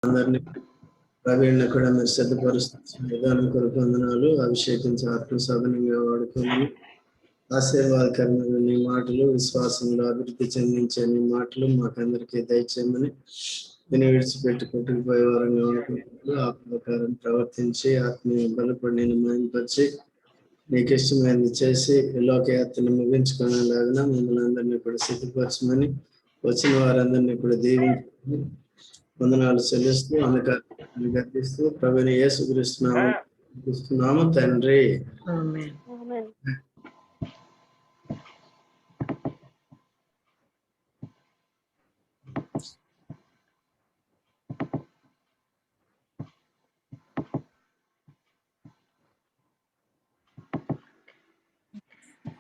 అందరినీ ప్రవీణ్ కూడా మీరు సిద్ధపరుస్తున్న విధానం కొరకు వందనాలు. అభిషేకించి ఆత్మసాధనంగా వాడుకోమని, ఆశీర్వాదకరమైన నీ మాటలు, విశ్వాసంలో అభివృద్ధి చెందించే నీ మాటలు మాకందరికీ దయచేయమని, నేను విడిచిపెట్టి కొట్టుకుపోయే వారంగా అనుకుంటున్నాను. ఆ ప్రకారం ప్రవర్తించి ఆత్మీయ బలపడి మయంపరిచి నీకు ఇష్టమైనది చేసి లోకయాత్రను ముగించుకునేలాగా మిమ్మల్ని అందరినీ కూడా సిద్ధపరచమని, వచ్చిన వారందరినీ కూడా దీవించమని వందనాలు చెల్లిస్తూ అందుకని గర్తిస్తూ ప్రభుని యేసుక్రీస్తున్నాము తండ్రి.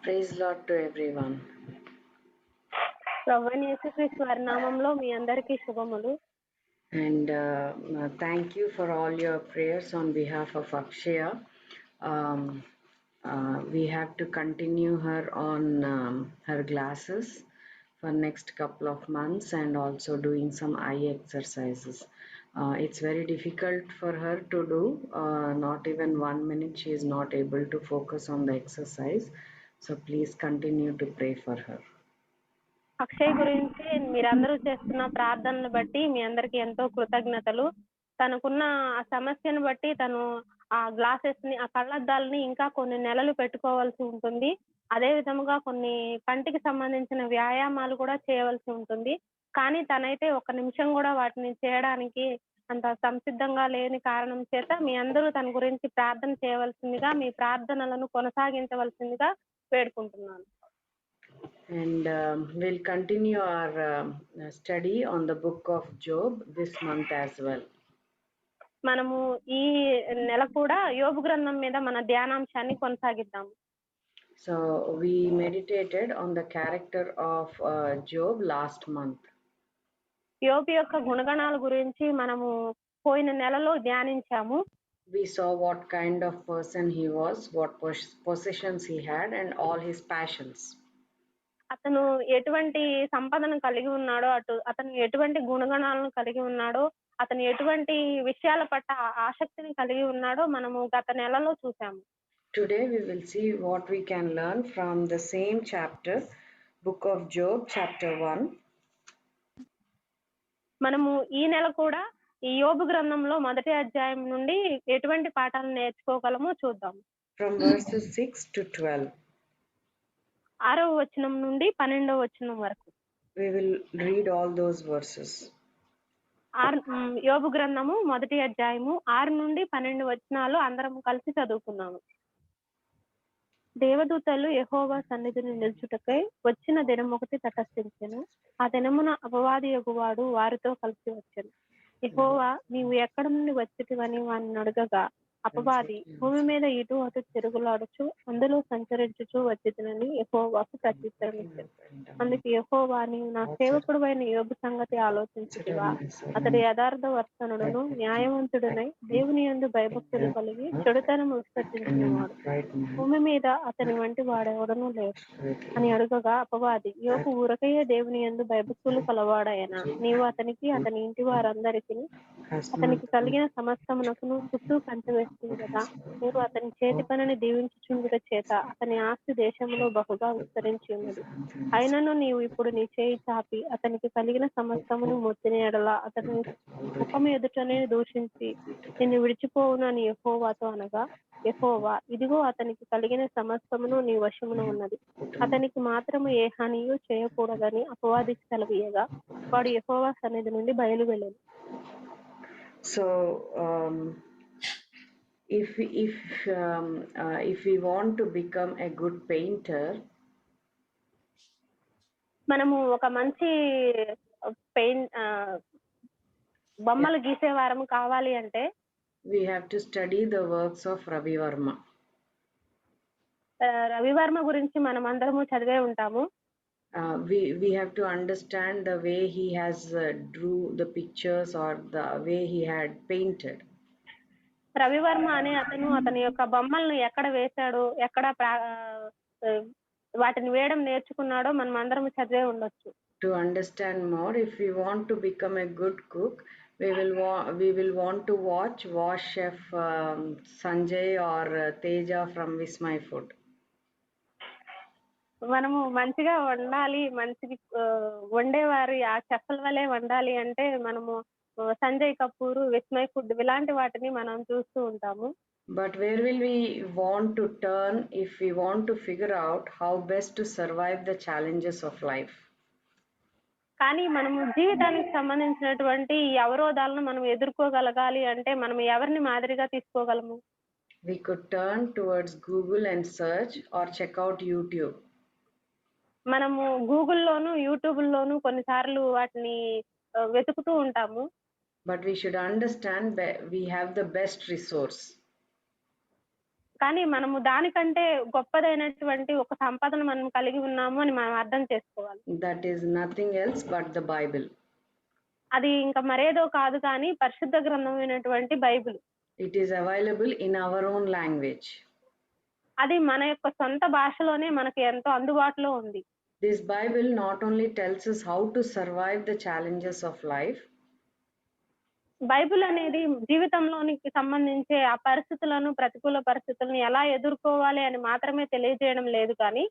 Praise Lord to everyone. ప్రభువైన యేసుక్రీస్తు వారి నామములో మీ అందరికీ శుభములు. And thank you for all your prayers on behalf of Akshaya. We have to continue her on her glasses for next couple of months and also doing some eye exercises. It's very difficult for her to do. Not even 1 minute she is not able to focus on the exercise. So please continue to pray for her. Akshay గురించి మీరందరూ చేస్తున్న ప్రార్థనలు బట్టి మీ అందరికి ఎంతో కృతజ్ఞతలు. తనకున్న ఆ సమస్యను బట్టి తను ఆ గ్లాసెస్ ని, ఆ కళ్ళద్దాలని ఇంకా కొన్ని నెలలు పెట్టుకోవాల్సి ఉంటుంది. అదే విధముగా కొన్ని కంటికి సంబంధించిన వ్యాయామాలు కూడా చేయవలసి ఉంటుంది. కానీ తనైతే 1 నిమిషం కూడా వాటిని చేయడానికి అంత సంసిద్ధంగా లేని కారణం చేత మీ అందరూ తన గురించి ప్రార్థన చేయవలసిందిగా, మీ ప్రార్థనలను కొనసాగించవలసిందిగా వేడుకుంటున్నాను. And we'll continue our study on the book of Job this month as well. మనము ఈ నెల కూడా యోబు గ్రంథం మీద మన ధ్యానాంశాన్ని కొనసాగిద్దాము. So we meditated on the character of Job last month. యోబు యొక్క గుణగణాల గురించి మనము పోయిన నెలలో ధ్యానించాము. We saw what kind of person he was, what possessions he had and all his passions. అతను ఎటువంటి సంపదను కలిగి ఉన్నాడో, అతను ఎటువంటి గుణగణాలను కలిగి ఉన్నాడో, అతను ఎటువంటి విషయాల పట్ల ఆసక్తిని కలిగి ఉన్నాడో మనము గత నెలలో చూసాము. Today we will see what we can learn from the same chapter, book of Job, chapter 1. మనము ఈ నెల కూడా ఈ యోబు గ్రంథంలో మొదటి అధ్యాయం నుండి ఎటువంటి పాఠాలను నేర్చుకోగలమో చూద్దాం. From verses 6 to 12. 6వ వచనం నుండి 12వ వచనం వరకు. We will read all those verses. యోబు గ్రంథము మొదటి అధ్యాయము 6 నుండి 12 వచనాలు అందరం కలిసి చదువుకున్నాము. దేవదూతలు యెహోవా సన్నిధిని నిలుచుటకై వచ్చిన దినం ఒకటి తటస్థించెను. ఆ దినమున అపవాది యెహోవాడు వారితో కలిసి వచ్చెను. యెహోవా నీవు ఎక్కడ నుండి వచ్చితివని వారిని అడగగా అపవాది భూమి మీద ఇటు అటు తిరుగులాడుచు అందులో సంచరించుచు వచ్చితినని యెహోవాకు ప్రత్యుత్తరం ఇచ్చాడు. అందుకు యెహోవా నీవు నా సేవకుడైన యోబు సంగతి ఆలోచించుటివా? అతడు యథార్థ వర్తనుడును న్యాయవంతుడునై దేవుని యందు భయభక్తులు కలిగి చెడుతనము విసర్జించినవాడు. భూమి మీద అతని వంటి వాడెవడనూ లేడు అని అడుగగా అపవాది యోబు ఊరకయే దేవుని యందు భయభక్తులు కలవాడాయనా? నీవు అతనికి అతని ఇంటి వారందరికీ అతనికి కలిగిన సమస్తమునకును చుట్టూ కంచె వేస్తుంది కదా. మీరు అతని చేతి పనిని దీవించుచుండుట చేత అతని ఆస్తి దేశంలో బహుగా విస్తరించి ఉన్నది. అయినను నీవు ఇప్పుడు నీ చేయి చాపి అతనికి కలిగిన సమస్తమును మొత్తిన ఎడల అతని ముఖం ఎదుటనే దూషించి నిన్ను విడిచిపోవును అని యెహోవాతో అనగా యెహోవా ఇదిగో అతనికి కలిగిన సమస్తమును నీ వశమున ఉన్నది. అతనికి మాత్రము ఏ హానియు చేయకూడదని అపవాదికి సెలవీయగా వాడు యెహోవా సన్నిధి నుండి బయలు వెళ్ళెను. So if we want to become a good painter, మనము ఒక మంచి బొమ్మలు గీసే వారము కావాలి అంటే we have to study the works of Ravi Verma. Ravi Varma గురించి మనం అందరము చదివే ఉంటాము. We have to understand the way he has drew the pictures or the way he had painted. Ravi Varma అనే అతని యొక్క బొమ్మలను ఎక్కడ వేశాడు, ఎక్కడ వాటిని వేయడం నేర్చుకున్నాడో మనం అందరం చదివే ఉండొచ్చు. To understand more, if we want to become a good cook, we will want to watch Chef Sanjay or Teja from Vismay Food. మనము మంచిగా వండాలి, మంచిగా వండేవారు ఆ చెఫ్ల వలె వండాలి అంటే మనము సంజయ్ కపూర్, విస్మయ్ ఫుడ్ ఇలాంటి వాటిని మనం చూస్తూ ఉంటాము. But where will we want to turn if we want to figure out how best to survive the challenges of life? కానీ మనము జీవితానికి సంబంధించినటువంటి ఈ అవరోధాలను మనం ఎదుర్కోగలగాలి అంటే మనం ఎవరిని మాదిరిగా తీసుకోగలము? We could turn towards Google and search or check out YouTube. మనము గూగుల్లోను యూట్యూబ్లోను కొన్నిసార్లు వాటిని వెతుకుతూ ఉంటాము. But we should understand we have the best resource. కానీ మనము దానికంటే గొప్పదైనటువంటి ఒక సంపదను మనం కలిగి ఉన్నాము అని మనం అర్థం చేసుకోవాలి. That is nothing else but the Bible. అది ఇంకా మరేదో కాదు కానీ పరిశుద్ధ గ్రంథమైనటువంటి Bible. It is available in our own language. అది మన యొక్క సొంత భాషలోనే మనకి ఎంతో అందుబాటులో ఉంది. This Bible not only tells us how to survive the challenges of life. Bible అనేది జీవితంలోనికి సంబంధించే ఆ పరిస్థితులను, ప్రతికూల పరిస్థితులను ఎలా ఎదుర్కోవాలి అని మాత్రమే తెలియజేయడం లేదు కానీ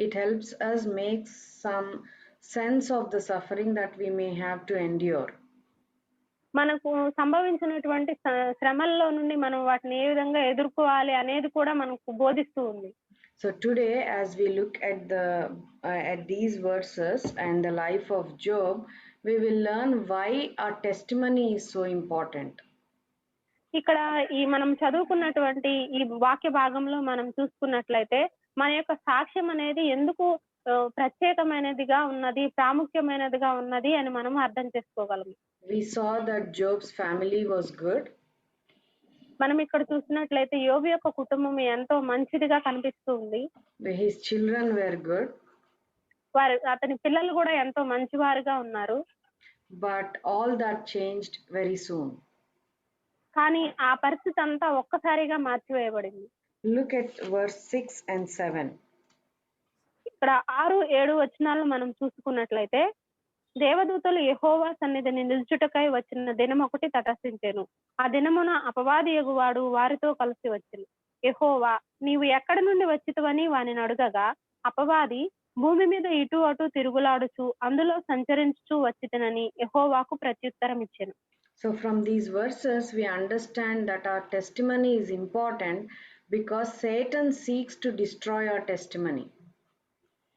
it helps us make some sense of the suffering that we may have to endure. మనకు సంభవించినటువంటి శ్రమల్లో నుండి మనం వాటిని ఏ విధంగా ఎదుర్కోవాలి అనేది కూడా మనకు బోధిస్తూ ఉంది. So today as we look at these verses and the life of Job, we will learn why our testimony is so important. ఇక్కడ ఈ మనం చదువుకున్నటువంటి ఈ వాక్య భాగంలో మనం చూసుకున్నట్లయితే మన యొక్క సాక్ష్యం అనేది ఎందుకు ప్రత్యేకమైనదిగా ఉన్నది, ప్రాముఖ్యమైనదిగా ఉన్నది అని మనం అర్థం చేసుకోగలము. We saw that Job's family was good. మనం ఇక్కడ చూసినట్లయితే యోబు యొక్క కుటుంబం ఎంతో మంచిదిగా కనిపిస్తూ ఉంది. His children were good. అతని పిల్లలు కూడా ఎంతో మంచివారుగా ఉన్నారు. But all that changed very soon. కానీ ఆ పరిస్థితి అంతా ఒక్కసారిగా మార్చివేయబడింది. Look at verse 6 and 7. ఇక్కడ 6-7 వచనాలను మనం చూసుకున్నట్లయితే దేవదూతలు యెహోవా సన్నిధిని నిలుచుటకై వచ్చిన దినం ఒకటి తటస్థించెను. ఆ దినమున అపవాది యగువాడు వారితో కలిసి వచ్చెను. యెహోవా నీవు ఎక్కడి నుండి వచ్చితివని వానిని అడుగగా అపవాది భూమి మీద ఇటు అటు తిరుగులాడుచు అందులో సంచరించుచు వచ్చితినని యెహోవాకు ప్రత్యుత్తరం ఇచ్చెను. So from these verses we understand that our testimony is important because Satan seeks to destroy our testimony.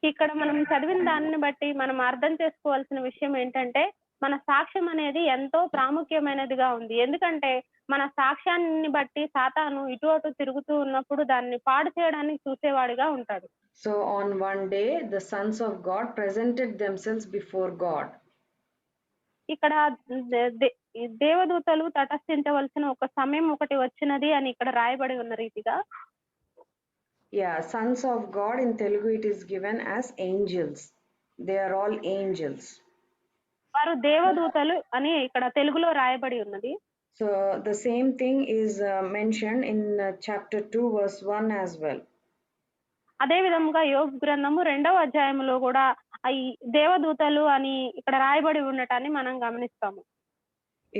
ఇక్కడ మనం చదివిన దానిని బట్టి మనం అర్థం చేసుకోవాల్సిన విషయం ఏంటంటే మన సాక్ష్యం అనేది ఎంతో ప్రాముఖ్యమైనదిగా ఉంది. ఎందుకంటే మన సాక్ష్యాన్ని బట్టి సాతాను ఇటు అటు తిరుగుతూ ఉన్నప్పుడు దాన్ని పాడు చేయడానికి చూసేవాడిగా ఉంటాడు. So on one day the sons of God presented themselves before God. ఇక్కడ దేవదూతలు తటస్థించవలసిన ఒక సమయం ఒకటి వచ్చినది అని ఇక్కడ రాయబడి ఉన్న రీతిగా Yeah, sons of God in Telugu it is given as angels. They are all angels. వారు దేవదూతలు అని ఇక్కడ తెలుగులో రాయబడి ఉన్నది. So the same thing is mentioned in chapter 2 verse 1 as well. అదే విధంగా యోబు గ్రంథము 2వ అధ్యాయంలో కూడా ఈ దేవదూతలు అని ఇక్కడ రాయబడి ఉండటాన్ని మనం గమనిస్తాము.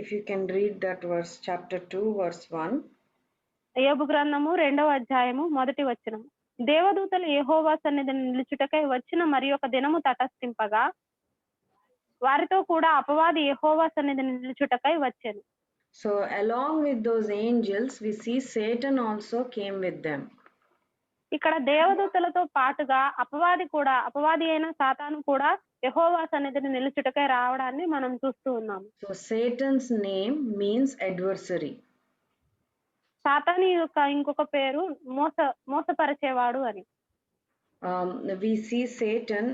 If you can read that verse, chapter 2 verse 1. యోబు గ్రంథము 2వ అధ్యాయము 1వ వచనం. దేవదూతలు యెహోవా సన్నిధిని నిలుచుటకై వచ్చిన మరి ఒక దినము తటస్థింపగా వారితో కూడా అపవాది యెహోవా సన్నిధిని నిలుచుటకై వచ్చెను. So along with those angels we see Satan also came with them. ఇక్కడ దేవదూతలతో పాటుగా అపవాది అయిన సాతాను కూడా యెహోవా సన్నిధిని నిలుచుటకై రావడాన్ని మనం చూస్తూ ఉన్నాము. So Satan's name means adversary. సాతాను యొక్క ఇంకొక పేరు మోసపరిచేవాడు అని. We see Satan,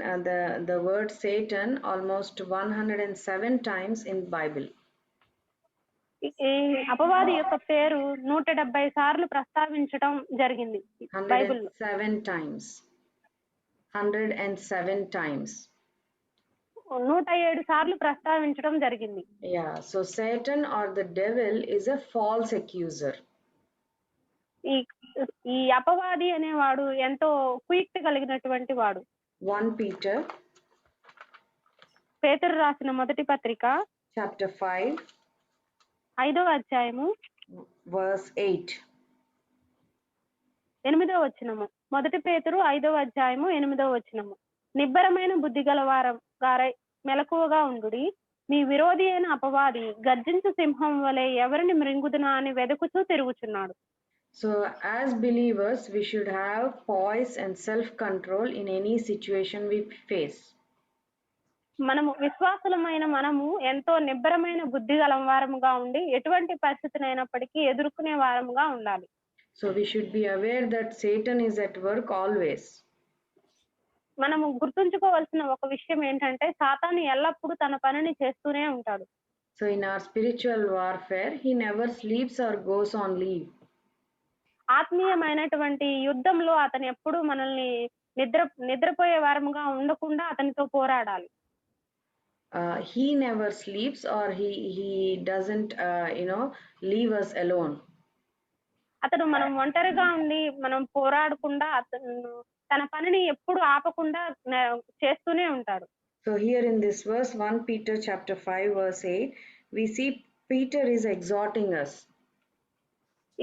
the word Satan almost 107 times in Bible. ఈ అపవాది యొక్క పేరు 170 సార్లు ప్రస్తావించడం జరిగింది బైబిల్. 107 times. 107 times. 107 సార్లు ప్రస్తావించడం జరిగింది. Yeah, so Satan or the devil is a false accuser. ఈ అపవాది అనేవాడు ఎంతో కుయుక్తి కలిగినటువంటి వాడు. 1 Peter పేతురు రాసిన మొదటి పత్రిక chapter 5 5వ అధ్యాయము verse 8. 8వ వచనము. 1 పేతురు 5వ అధ్యాయము 8వ వచనము. నిబ్బరమైన బుద్ధి గలవారం గారై మెలకువగా ఉండుడి. మీ విరోధి అయిన అపవాది గర్జించు సింహం వలె ఎవరిని మృంగుదునా అని వెదుకుతూ తిరుగుచున్నాడు. So as believers, we should have poise and self-control in any situation we face. మనము విశ్వాసులమైన మనము ఎంతో నిబ్బరమైన బుద్ధి గల వారముగా ఉండి ఎటువంటి పరిస్థితినైనప్పటికీ ఎదుర్కొనే వారముగా ఉండాలి. So we should be aware that Satan is at work always. మనము గుర్తుంచుకోవాల్సిన ఒక విషయం ఏంటంటే సాతాను ఎల్లప్పుడూ తన పనిని చేస్తూనే ఉంటాడు. So in our spiritual warfare, he never sleeps or goes on leave. ఆత్మీయమైనటువంటి యుద్ధంలో అతను ఎప్పుడు మనల్ని నిద్రపోయే వారముగా ఉండకుండా అతనితో పోరాడాలి. He never sleeps or he doesn't leave us alone. అతడు మనం ఒంటరిగా ఉండి మనం పోరాడకుండా అతను తన పనిని ఎప్పుడు ఆపకుండా చేస్తూనే ఉంటాడు. So here in this verse 1 Peter chapter 5 verse 8, we see Peter is exhorting us.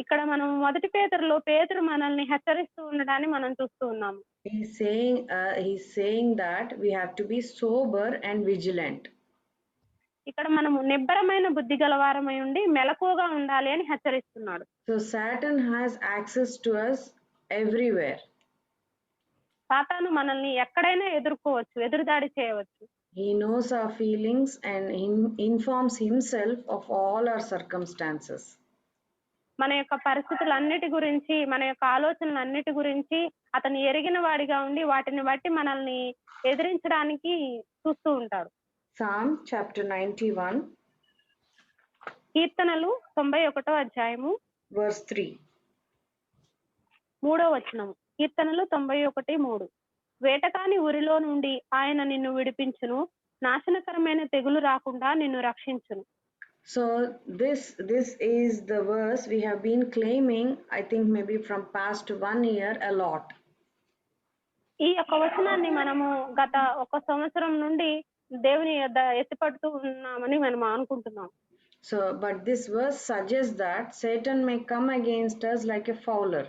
ఇక్కడ మనం 1 పేతురులో పేతురు మనల్ని హెచ్చరిస్తూ ఉండడాన్ని మనం చూస్తూ ఉన్నాము. He's saying that we have to be sober and vigilant. ఇక్కడ మనము నిబ్బరమైన బుద్ధి గలవారమై ఉండి మెలకువగా ఉండాలి అని హెచ్చరిస్తున్నాడు. So Satan has access to us everywhere. సాతాను మనల్ని ఎక్కడైనా ఎదురుదాడి చేయవచ్చు. He knows our feelings and informs himself of all our circumstances. మన యొక్క పరిస్థితులన్నిటి గురించి మన యొక్క ఆలోచనలన్నిటి గురించి అతను ఎరిగిన వాడిగా ఉండి వాటిని బట్టి మనల్ని ఎదిరించడానికి చూస్తూ ఉంటాడు. Psalm chapter 91 కీర్తనలు 91వ అధ్యాయము verse 3. 3వ వచనము. కీర్తనలు 91:3. వేటకాని ఊరిలో నుండి ఆయన నిన్ను విడిపించును, నాశనకరమైన తెగులు రాకుండా నిన్ను రక్షించును. So this is the verse we have been claiming, I think maybe from past 1 year a lot. ఈ యొక్క వచనాన్ని మనము గత 1 సంవత్సరం నుండి దేవుని యొద్ద ఎత్తిపడుతూ ఉన్నామని మనం అనుకుంటున్నాం. So but this verse suggests that Satan may come against us like a fowler.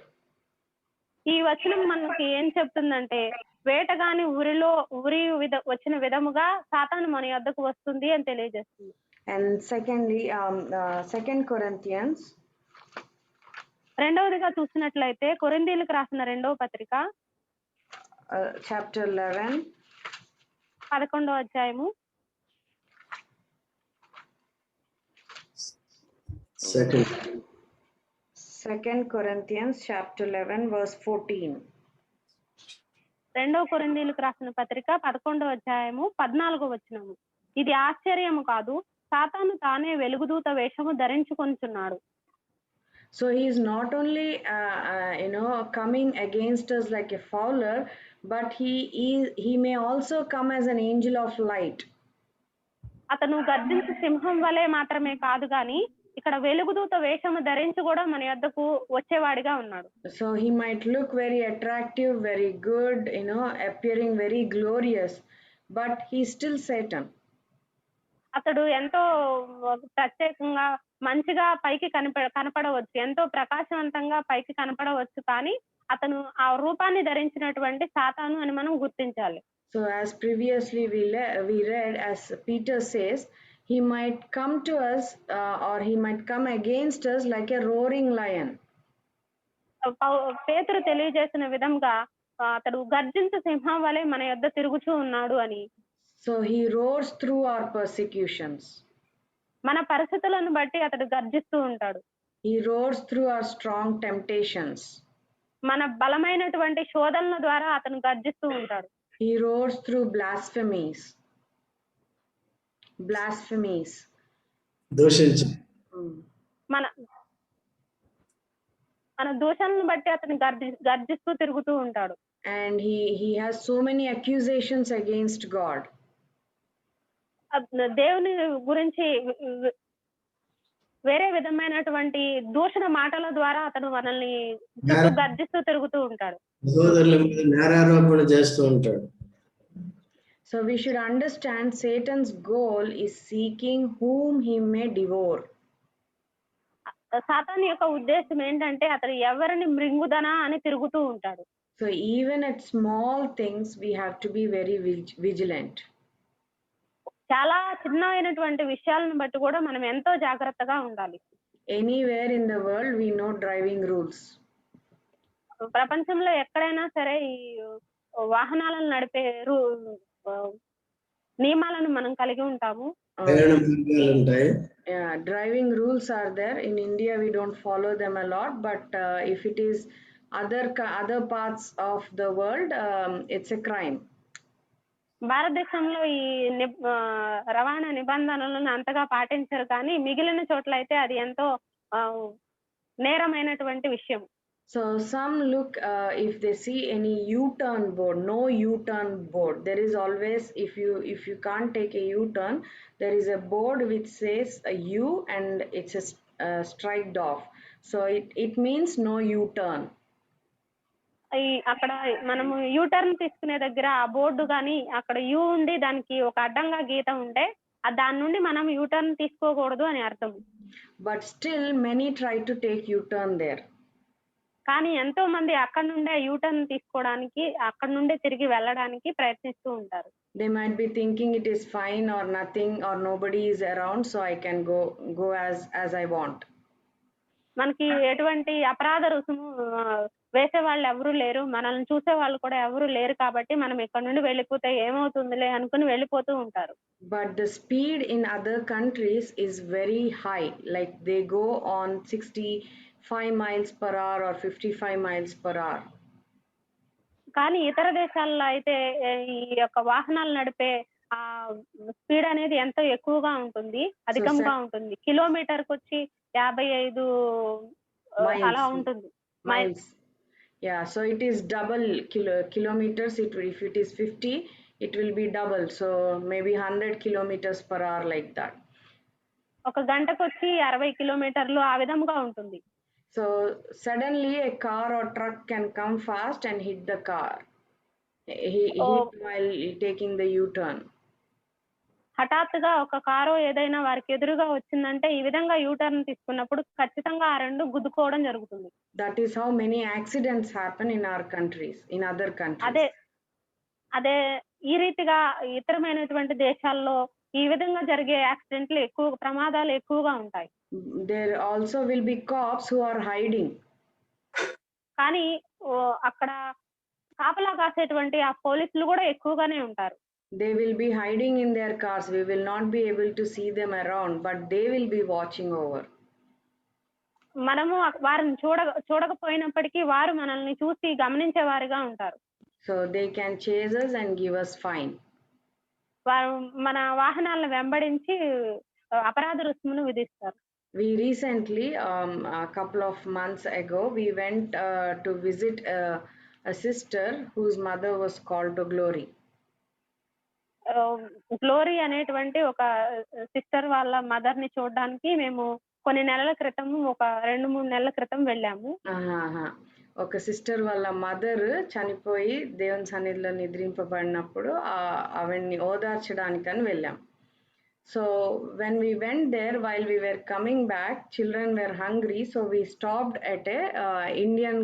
ఈ వచనం మనకి ఏం చెప్తుందంటే వేటగాని ఊరి వచ్చిన విధముగా సాతాను మన యొద్దకు వస్తుంది అని తెలియజేస్తుంది. And secondly, 2 Corinthians రెండవదిగా చూసినట్లయితే కొరింథీయులకు రాసిన 2వ పత్రిక chapter 11 11వ అధ్యాయము 2 Corinthians chapter 11 verse 14. 2వ కొరింథీయులకు రాసిన పత్రిక 11వ అధ్యాయము 14వ వచనము. ఇది ఆశ్చర్యము కాదు, సాతాను తానే వెలుగుదూత వేషము ధరించుకొనుచున్నాడు. So he is not only coming against us like a fowler, but he may also come as an angel of light. అతను గర్జించు సింహం వలె మాత్రమే కాదు గాని ఇక్కడ వెలుగుదూత వేషము ధరించి కూడా మన యొద్దకు వచ్చేవాడిగా ఉన్నాడు. So he might look very attractive, very good, appearing very glorious, but he is still Satan. అతడు ఎంతో ప్రత్యేకంగా మంచిగా పైకి కనపడవచ్చు, ఎంతో ప్రకాశవంతంగా పైకి కనపడవచ్చు, కానీ అతను ఆ రూపాన్ని ధరించినటువంటి సాతాను అని మనం గుర్తించాలి. So as previously we read, as Peter says, he might come to us or he might come against us like a roaring lion. పేతురు తెలియజేసిన విధంగా అతడు గర్జించు సింహం వలె మన యొద్ద తిరుగుచూ ఉన్నాడు అని. So he roars through our persecutions. మన పరిస్థితులను బట్టి అతడు గర్జిస్తూ ఉంటాడు. He roars through our strong temptations. మన బలమైనటువంటి శోధనల ద్వారా అతను గర్జిస్తూ ఉంటాడు. He roars through blasphemies. దూషించు. మన దోషాలను బట్టి అతను గర్జిస్తూ తిరుగుతూ ఉంటాడు. And he has so many accusations against God. దేవుని గురించి వేరే విధమైనటువంటి దూషణ మాటల ద్వారా అతను మనల్ని గర్జిస్తూ తిరుగుతూ ఉంటాడు. నేరారోపణ చేస్తూ ఉంటాడు. So we should understand Satan's goal is seeking whom he may devour. సాతాను యొక్క ఉద్దేశం ఏంటంటే అతను ఎవరిని మృంగుదనా అని తిరుగుతూ ఉంటాడు. So even at small things, we have to be very vigilant. చాలా చిన్నమైనటువంటి విషయాలను బట్టి కూడా మనం ఎంతో జాగ్రత్తగా ఉండాలి. Anywhere in the world, we know driving rules. ప్రపంచంలో ఎక్కడైనా సరే ఈ వాహనాలను నడిపే నియమాలను మనం కలిగి ఉంటాము. Yeah, driving rules are there. In India, we don't follow them a lot, but if it is other parts of the world, it's a crime. భారతదేశంలో ఈ రవాణా నిబంధనలను అంతగా పాటించరు, కానీ మిగిలిన చోట్ల అయితే అది ఎంతో నేరమైనటువంటి విషయం. So some look, if they see any U-turn board, no U-turn board, there is always, if you can't take a U-turn, there is a board which says a U and it's a striked off. So it means no U-turn. అక్కడ మనము U turn తీసుకునే దగ్గర ఆ board కానీ అక్కడ you ఉండి దానికి ఒక అడ్డంగా గీత ఉంటే దాని నుండి మనం యూటర్న్ తీసుకోకూడదు అని అర్థం. But still many try to take U-turn there. కానీ ఎంతో మంది అక్కడ నుండే యూటర్న్ తీసుకోవడానికి, అక్కడ నుండే తిరిగి వెళ్ళడానికి ప్రయత్నిస్తూ ఉంటారు. They might be thinking it is fine or nothing or nobody is around, so I can go as I want. మనకి ఎటువంటి అపరాధ రుసుము వేసే వాళ్ళు ఎవరు లేరు, మనల్ని చూసే వాళ్ళు కూడా ఎవరు లేరు, కాబట్టి మనం ఇక్కడ నుండి వెళ్ళిపోతే ఏమవుతుందిలే అనుకుని వెళ్ళిపోతూ ఉంటారు. But the speed in other countries is very high, like they go on 65 miles per hour or 55 miles per hour. కానీ ఇతర దేశాల్లో అయితే ఈ యొక్క వాహనాలు నడిపే ఆ స్పీడ్ అనేది ఎంతో ఎక్కువగా ఉంటుంది, అధికంగా ఉంటుంది. కిలోమీటర్కి వచ్చి 55 అలా ఉంటుంది. Miles. Yeah, so it is double kilometers. If it is 50, it will be double. So maybe 100 kilometers per hour, like that. ఒక గంటకు వచ్చి 60 కిలోమీటర్లు ఆ విధంగా ఉంటుంది. So suddenly a car or truck can come fast and hit the car. Hit while taking the U-turn. హఠాత్తుగా ఒక car ఏదైనా వారికి ఎదురుగా వచ్చిందంటే ఈ విధంగా యూటర్న్ తీసుకున్నప్పుడు ఖచ్చితంగా ఆ రెండు గుద్దుకోవడం జరుగుతుంది. That is how many accidents happen in our countries, in other countries. అదే ఈ రీతిగా ఇతరమైనటువంటి దేశాల్లో ఈ విధంగా జరిగే యాక్సిడెంట్లు ఎక్కువ, ప్రమాదాలు ఎక్కువగా ఉంటాయి. There also will be cops who are hiding. కానీ అక్కడ కాపలా కాసేటువంటి ఆ పోలీసులు కూడా ఎక్కువగానే ఉంటారు. They will be hiding in their cars. We will not be able to see them around, but they will be watching over. మనము వారిని చూడకపోయినప్పటికీ వారు మనల్ని చూసి గమనించేవారుగా ఉంటారు. So they can chase us and give us fine. వారు మన వాహనాలను వెంబడించి అపరాధ రుసుమును విధిస్తారు. We recently, a couple of months ago, we went to visit a sister whose mother was called to Glory. Glory అనేటువంటి ఒక సిస్టర్ వాళ్ళ మదర్ ని చూడడానికి మేము కొన్ని నెలల క్రితం, ఒక 2-3 నెలల క్రితం వెళ్ళాము. ఒక సిస్టర్ వాళ్ళ మదర్ చనిపోయి దేవుని సన్నిధిలో నిద్రింపబడినప్పుడు ఆవిడ్ని ఓదార్చడానికని వెళ్ళాం. So when we went there, while we were coming back, children were hungry, so we stopped at a Indian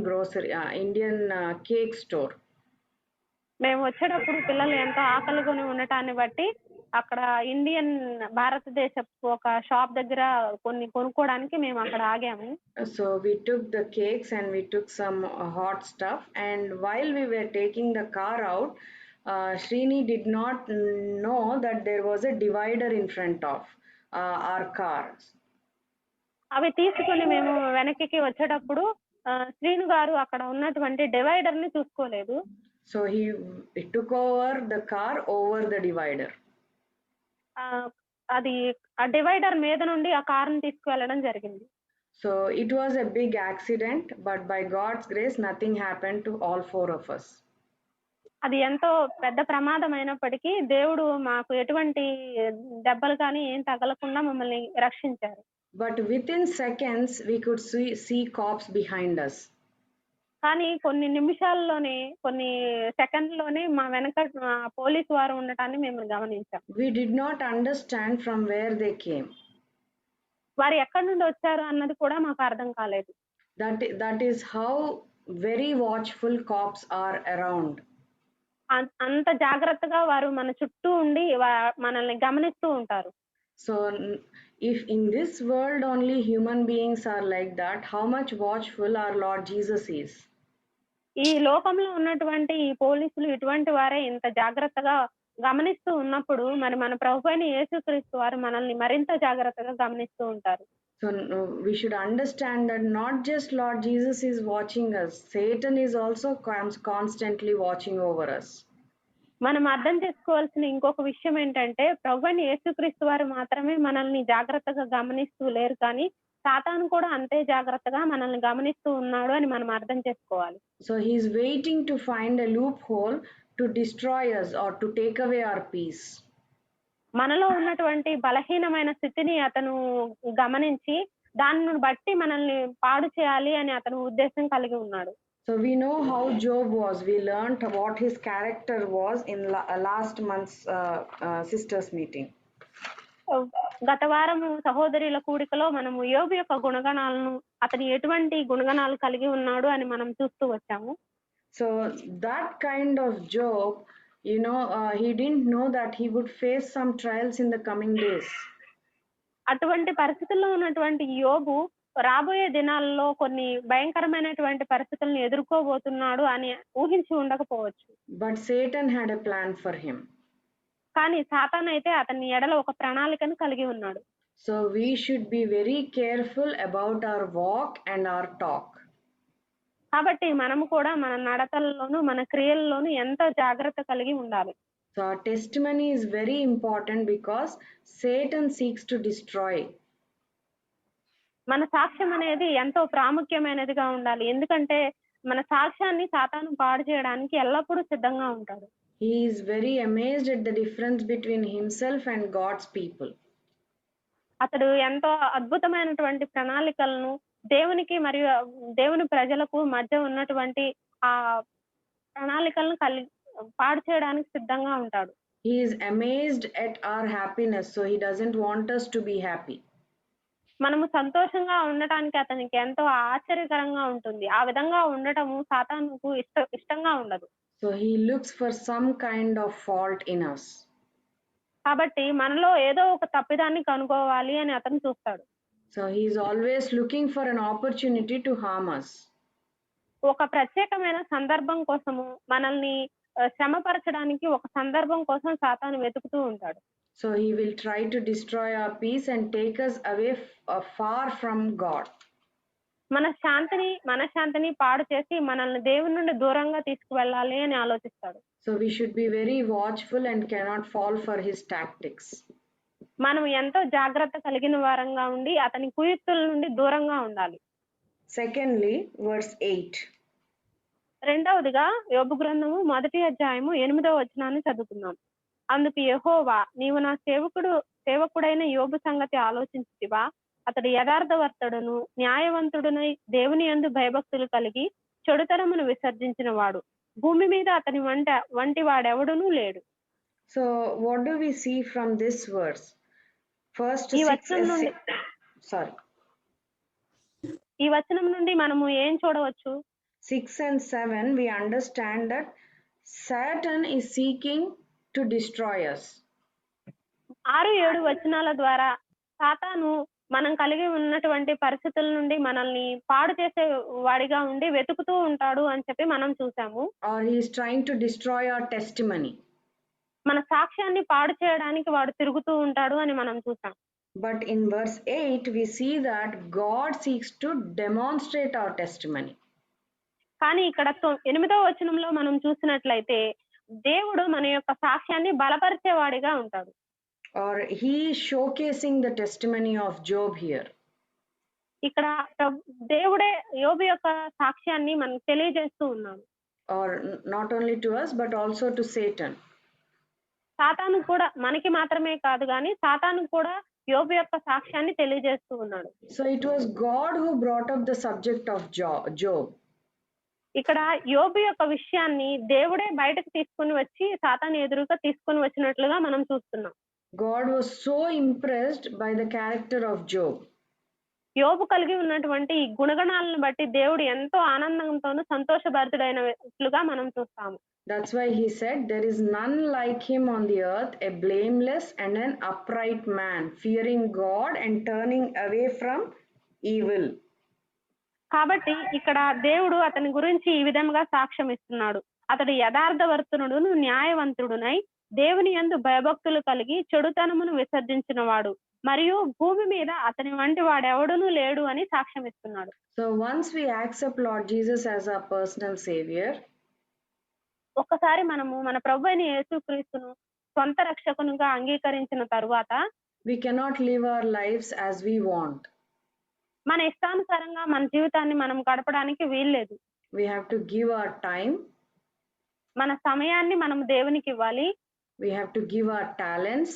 cake store. మేము వచ్చేటప్పుడు పిల్లలు ఎంతో ఆకలిగొని ఉండటాన్ని బట్టి అక్కడ భారతదేశపు ఒక షాప్ దగ్గర కొన్ని కొనుక్కోవడానికి మేము అక్కడ ఆగాము. So we took the cakes and we took some hot stuff, and while we were taking the car out, Srini did not know that there was a divider in front of our cars. అవి తీసుకొని మేము వెనక్కి వచ్చేటప్పుడు శ్రీను గారు అక్కడ ఉన్నటువంటి divider ని చూసుకోలేదు. So he took over the car over the divider. అది ఆ డివైడర్ మీద నుండి ఆ కారుని తీసుకువెళ్ళడం జరిగింది. So it was a big accident, but by God's grace nothing happened to all 4 of us. అది ఎంతో పెద్ద ప్రమాదం అయినప్పటికీ దేవుడు మాకు ఎటువంటి దెబ్బలు కానీ ఏం తగలకుండా మమ్మల్ని రక్షించారు. But within seconds we could see cops behind us. కానీ కొన్ని నిమిషాల్లోనే, కొన్ని సెకండ్లోనే మా వెనక పోలీసు వారు ఉండటాన్ని మేము గమనించాం. We did not understand from where they came. వారు ఎక్కడి నుండి వచ్చారు అన్నది కూడా మాకు అర్థం కాలేదు. That is how very watchful cops are around. అంత జాగ్రత్తగా వారు మన చుట్టూ ఉండి మనల్ని గమనిస్తూ ఉంటారు. So if in this world only human beings are like that, how much watchful our Lord Jesus is? ఈ లోకంలో ఉన్నటువంటి ఈ పోలీసులు ఇటువంటి వారే ఇంత జాగ్రత్తగా గమనిస్తూ ఉన్నప్పుడు మరి మన ప్రభువైన యేసుక్రీస్తు వారు మనల్ని మరింత జాగ్రత్తగా గమనిస్తూ ఉంటారు. So we should understand that not just Lord Jesus is watching us, Satan is also constantly watching over us. మనం అర్థం చేసుకోవాల్సిన ఇంకొక విషయం ఏంటంటే ప్రభువైన యేసుక్రీస్తు వారు మాత్రమే మనల్ని జాగ్రత్తగా గమనిస్తూ లేరు, కానీ సాతాను కూడా అంతే జాగ్రత్తగా మనల్ని గమనిస్తూ ఉన్నాడు అని మనం అర్థం చేసుకోవాలి. So he is waiting to find a loophole to destroy us or to take away our peace. మనలో ఉన్నటువంటి బలహీనమైన స్థితిని అతను గమనించి దానిని బట్టి మనల్ని పాడు చేయాలి అని అతను ఉద్దేశం కలిగి ఉన్నాడు. So we know how Job was. We learned what his character was in last month's sisters meeting. గత వారము సహోదరుల కూడికలో మనము యోబు యొక్క గుణగణాలను, అతను ఎటువంటి గుణగణాలు కలిగి ఉన్నాడు అని మనం చూస్తూ వచ్చాము. So that kind of Job, he didn't know that he would face some trials in the coming days. అటువంటి పరిస్థితుల్లో ఉన్నటువంటి యోబు రాబోయే దినాల్లో కొన్ని భయంకరమైనటువంటి పరిస్థితులను ఎదుర్కోబోతున్నాడు అని ఊహించి ఉండకపోవచ్చు. But Satan had a plan for him. కానీ సాతాను అయితే అతని ఎడల ఒక ప్రణాళికను కలిగి ఉన్నాడు. So we should be very careful about our walk and our talk. కాబట్టి మనము కూడా మన నడతల్లోనూ మన క్రియల్లోనూ ఎంతో జాగ్రత్త కలిగి ఉండాలి. So our testimony is very important because Satan seeks to destroy. మన సాక్ష్యం అనేది ఎంతో ప్రాముఖ్యమైనదిగా ఉండాలి, ఎందుకంటే మన సాక్ష్యాన్ని సాతాను పాడు చేయడానికి ఎల్లప్పుడూ సిద్ధంగా ఉంటాడు. He is very amazed at the difference between himself and God's people. అతడు ఎంతో అద్భుతమైనటువంటి ప్రణాళికలను దేవునికి మరియు దేవుని ప్రజలకు మధ్య ఉన్నటువంటి ఆ ప్రణాళికలను పాడు చేయడానికి సిద్ధంగా ఉంటాడు. He is amazed at our happiness, so he doesn't want us to be happy. మనము సంతోషంగా ఉండటానికి అతనికి ఎంతో ఆశ్చర్యకరంగా ఉంటుంది. ఆ విధంగా ఉండటము సాతానుకు ఇష్టంగా ఉండదు. So he looks for some kind of fault in us. కాబట్టి మనలో ఏదో ఒక తప్పిదాన్ని కనుగోవాలి అని అతను చూస్తాడు. So he is always looking for an opportunity to harm us. ఒక ప్రత్యేకమైన సందర్భం కోసము మనల్ని శ్రమపరచడానికి ఒక సందర్భం కోసం సాతాను వెతుకుతూ ఉంటాడు. So he will try to destroy our peace and take us away far from God. మనశ్శాంతిని పాడు చేసి మనల్ని దేవుని నుండి దూరంగా తీసుకువెళ్ళాలి అని ఆలోచిస్తాడు. So we should be very watchful and cannot fall for his tactics. మనం ఎంతో జాగ్రత్త కలిగిన వారంగా ఉండి అతని కుయుక్తుల నుండి దూరంగా ఉండాలి. Secondly, verse 8. రెండవదిగా యోబు గ్రంథము 1వ అధ్యాయము 8వ వచనాన్ని చదువుకుందాం. అందుకు యెహోవా, నీవు నా సేవకుడైన యోబు సంగతి ఆలోచించితివా? అతడు యథార్థవర్తుడును న్యాయవంతుడునై దేవుని యందు భయభక్తులు కలిగి చెడుతనమును విసర్జించిన వాడు, భూమి మీద అతని వంటి వాడెవడునూ లేడు. So what do we see from this verse? First ఈ వచనం నుండి మనము ఏం చూడవచ్చు? 6 and 7 we understand that Satan is seeking to destroy us. 6-7 వచనాల ద్వారా సాతాను మనం కలిగి ఉన్నటువంటి పరిస్థితుల నుండి మనల్ని పాడు చేసే వాడిగా ఉండి వెతుకుతూ ఉంటాడు అని చెప్పి మనం చూసాము. Or he is trying to destroy our testimony. మన సాక్ష్యాన్ని పాడు చేయడానికి వాడు తిరుగుతూ ఉంటాడు అని మనం చూసాం. But in verse 8 we see that God seeks to demonstrate our testimony. కానీ ఇక్కడ 8వ వచనంలో మనం చూసినట్లయితే దేవుడు మన యొక్క సాక్ష్యాన్ని బలపరిచేవాడిగా ఉంటాడు. Or he is showcasing the testimony of Job here. ఇక్కడ దేవుడే యోబు యొక్క సాక్ష్యాన్ని మనకు తెలియజేస్తూ ఉన్నాడు. Or not only to us but also to Satan. సాతాను కూడా మనకి మాత్రమే కాదు కానీ సాతాను కూడా యోబు యొక్క సాక్ష్యాన్ని తెలియజేస్తూ ఉన్నాడు. So it was God who brought up the subject of Job. ఇక్కడ యోబు యొక్క విషయాన్ని దేవుడే బయటకు తీసుకొని వచ్చి సాతాను ఎదురుగా తీసుకొని వచ్చినట్లుగా మనం చూస్తున్నాం. God was so impressed by the character of Job. యోబు కలిగి ఉన్నటువంటి ఈ గుణగణాలను బట్టి దేవుడు ఎంతో ఆనందంతోనూ సంతోషభరితుడైనట్లుగా మనం చూస్తాము. That's why he said, there is none like him on the earth, a blameless and an upright man, fearing God and turning away from evil. కాబట్టి ఇక్కడ దేవుడు అతని గురించి ఈ విధంగా సాక్ష్యం ఇస్తున్నాడు. అతడు యథార్థవర్తనుడును న్యాయవంతుడునై దేవుని యందు భయభక్తులు కలిగి చెడుతనమును విసర్జించిన వాడు మరియు భూమి మీద అతని వంటి వాడెవడునూ లేడు అని సాక్ష్యం ఇస్తున్నాడు. So once we accept Lord Jesus as our personal savior, ఒక్కసారి మనము మన ప్రభు అయిన యేసుక్రీస్తును సొంత రక్షకునిగా అంగీకరించిన తరువాత we cannot live our lives as we want. మన ఇష్టానుసారంగా మన జీవితాన్ని మనం గడపడానికి వీల్లేదు. We have to give our time. మన సమయాన్ని మనం దేవునికి ఇవ్వాలి. We have to give our talents.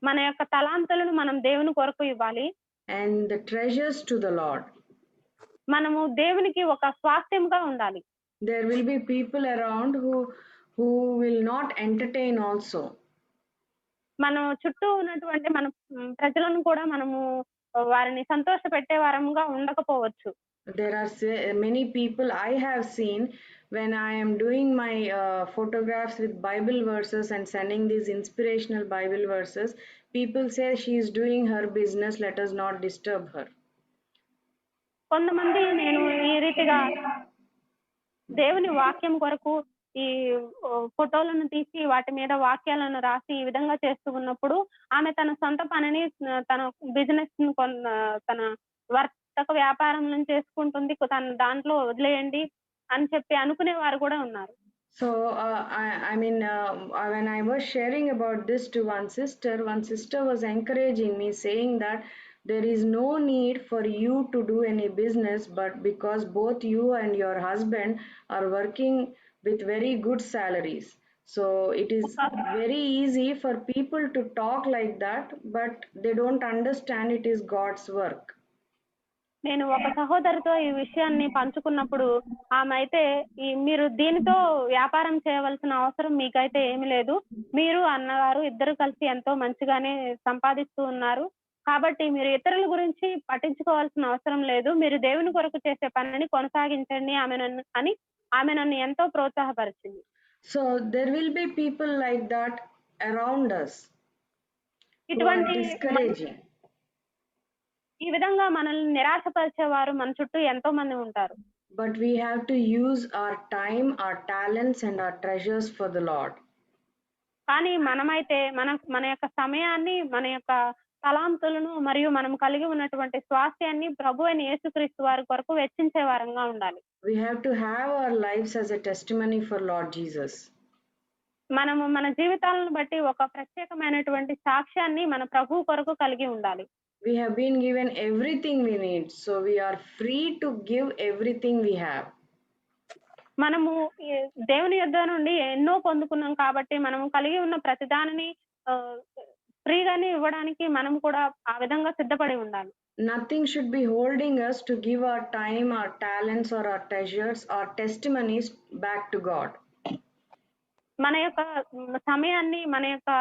మన యొక్క తలాంతులను మనం దేవుని కొరకు ఇవ్వాలి. And the treasures to the Lord. మనము దేవునికి ఒక స్వాస్థ్యంగా ఉండాలి. There will be people around who will not entertain also. మనం చుట్టూ ఉన్నటువంటి మన ప్రజలను కూడా మనము వారిని సంతోషపెట్టే వారంగా ఉండకపోవచ్చు. There are many people I have seen when I am doing my photographs with Bible verses and sending these inspirational Bible verses. People say she is doing her business, let us not disturb her. కొంతమంది నేను ఈ రీతిగా దేవుని వాక్యం కొరకు ఈ ఫోటోలను తీసి వాటి మీద వాక్యాలను రాసి ఈ విధంగా చేస్తూ ఉన్నప్పుడు ఆమె తన సొంత పనిని తన బిజినెస్ తన వర్తక వ్యాపారం చేసుకుంటుంది, తన దాంట్లో వదిలేయండి అని చెప్పి అనుకునే వారు కూడా ఉన్నారు. So I mean when I was sharing about this to one sister was encouraging me, saying that there is no need for you to do any business, but because both you and your husband are working with very good salaries, so it is very easy for people to talk like that, but they don't understand it is God's work. నేను ఒక సహోదరితో ఈ విషయాన్ని పంచుకున్నప్పుడు ఆమె అయితే మీరు దీనితో వ్యాపారం చేయవలసిన అవసరం మీకైతే ఏమీ లేదు, మీరు అన్నగారు ఇద్దరు కలిసి ఎంతో మంచిగానే సంపాదిస్తూ ఉన్నారు, కాబట్టి మీరు ఇతరుల గురించి పట్టించుకోవాల్సిన అవసరం లేదు, మీరు దేవుని కొరకు చేసే పనిని కొనసాగించండి ఆమె నన్ను ఎంతో ప్రోత్సాహపరిచింది. So there will be people like that around us who are discouraging. ఈ విధంగా మనల్ని నిరాశపరిచేవారు మన చుట్టూ ఎంతో మంది ఉంటారు. But we have to use our time, our talents and our treasures for the Lord. కానీ మనమైతే మన యొక్క సమయాన్ని, మన యొక్క తలాంతులను మరియు మనం కలిగి ఉన్నటువంటి స్వాస్థ్యాన్ని ప్రభు అయిన యేసుక్రీస్తు వారి కొరకు వెచ్చించే వారంగా ఉండాలి. We have to have our lives as a testimony for Lord Jesus. మనము మన జీవితాలను బట్టి ఒక ప్రత్యేకమైనటువంటి సాక్ష్యాన్ని మన ప్రభు కొరకు కలిగి ఉండాలి. We have been given everything we need, so we are free to give everything we have. మనము దేవుని యొద్ద నుండి ఎన్నో పొందుకున్నాం కాబట్టి మనము కలిగి ఉన్న ప్రతిదానిని ఫ్రీగానే ఇవ్వడానికి మనం కూడా ఆ విధంగా సిద్ధపడి ఉండాలి. Nothing should be holding us to give our time, our talents or our treasures or testimonies back to God. మన యొక్క సమయాన్ని, మన యొక్క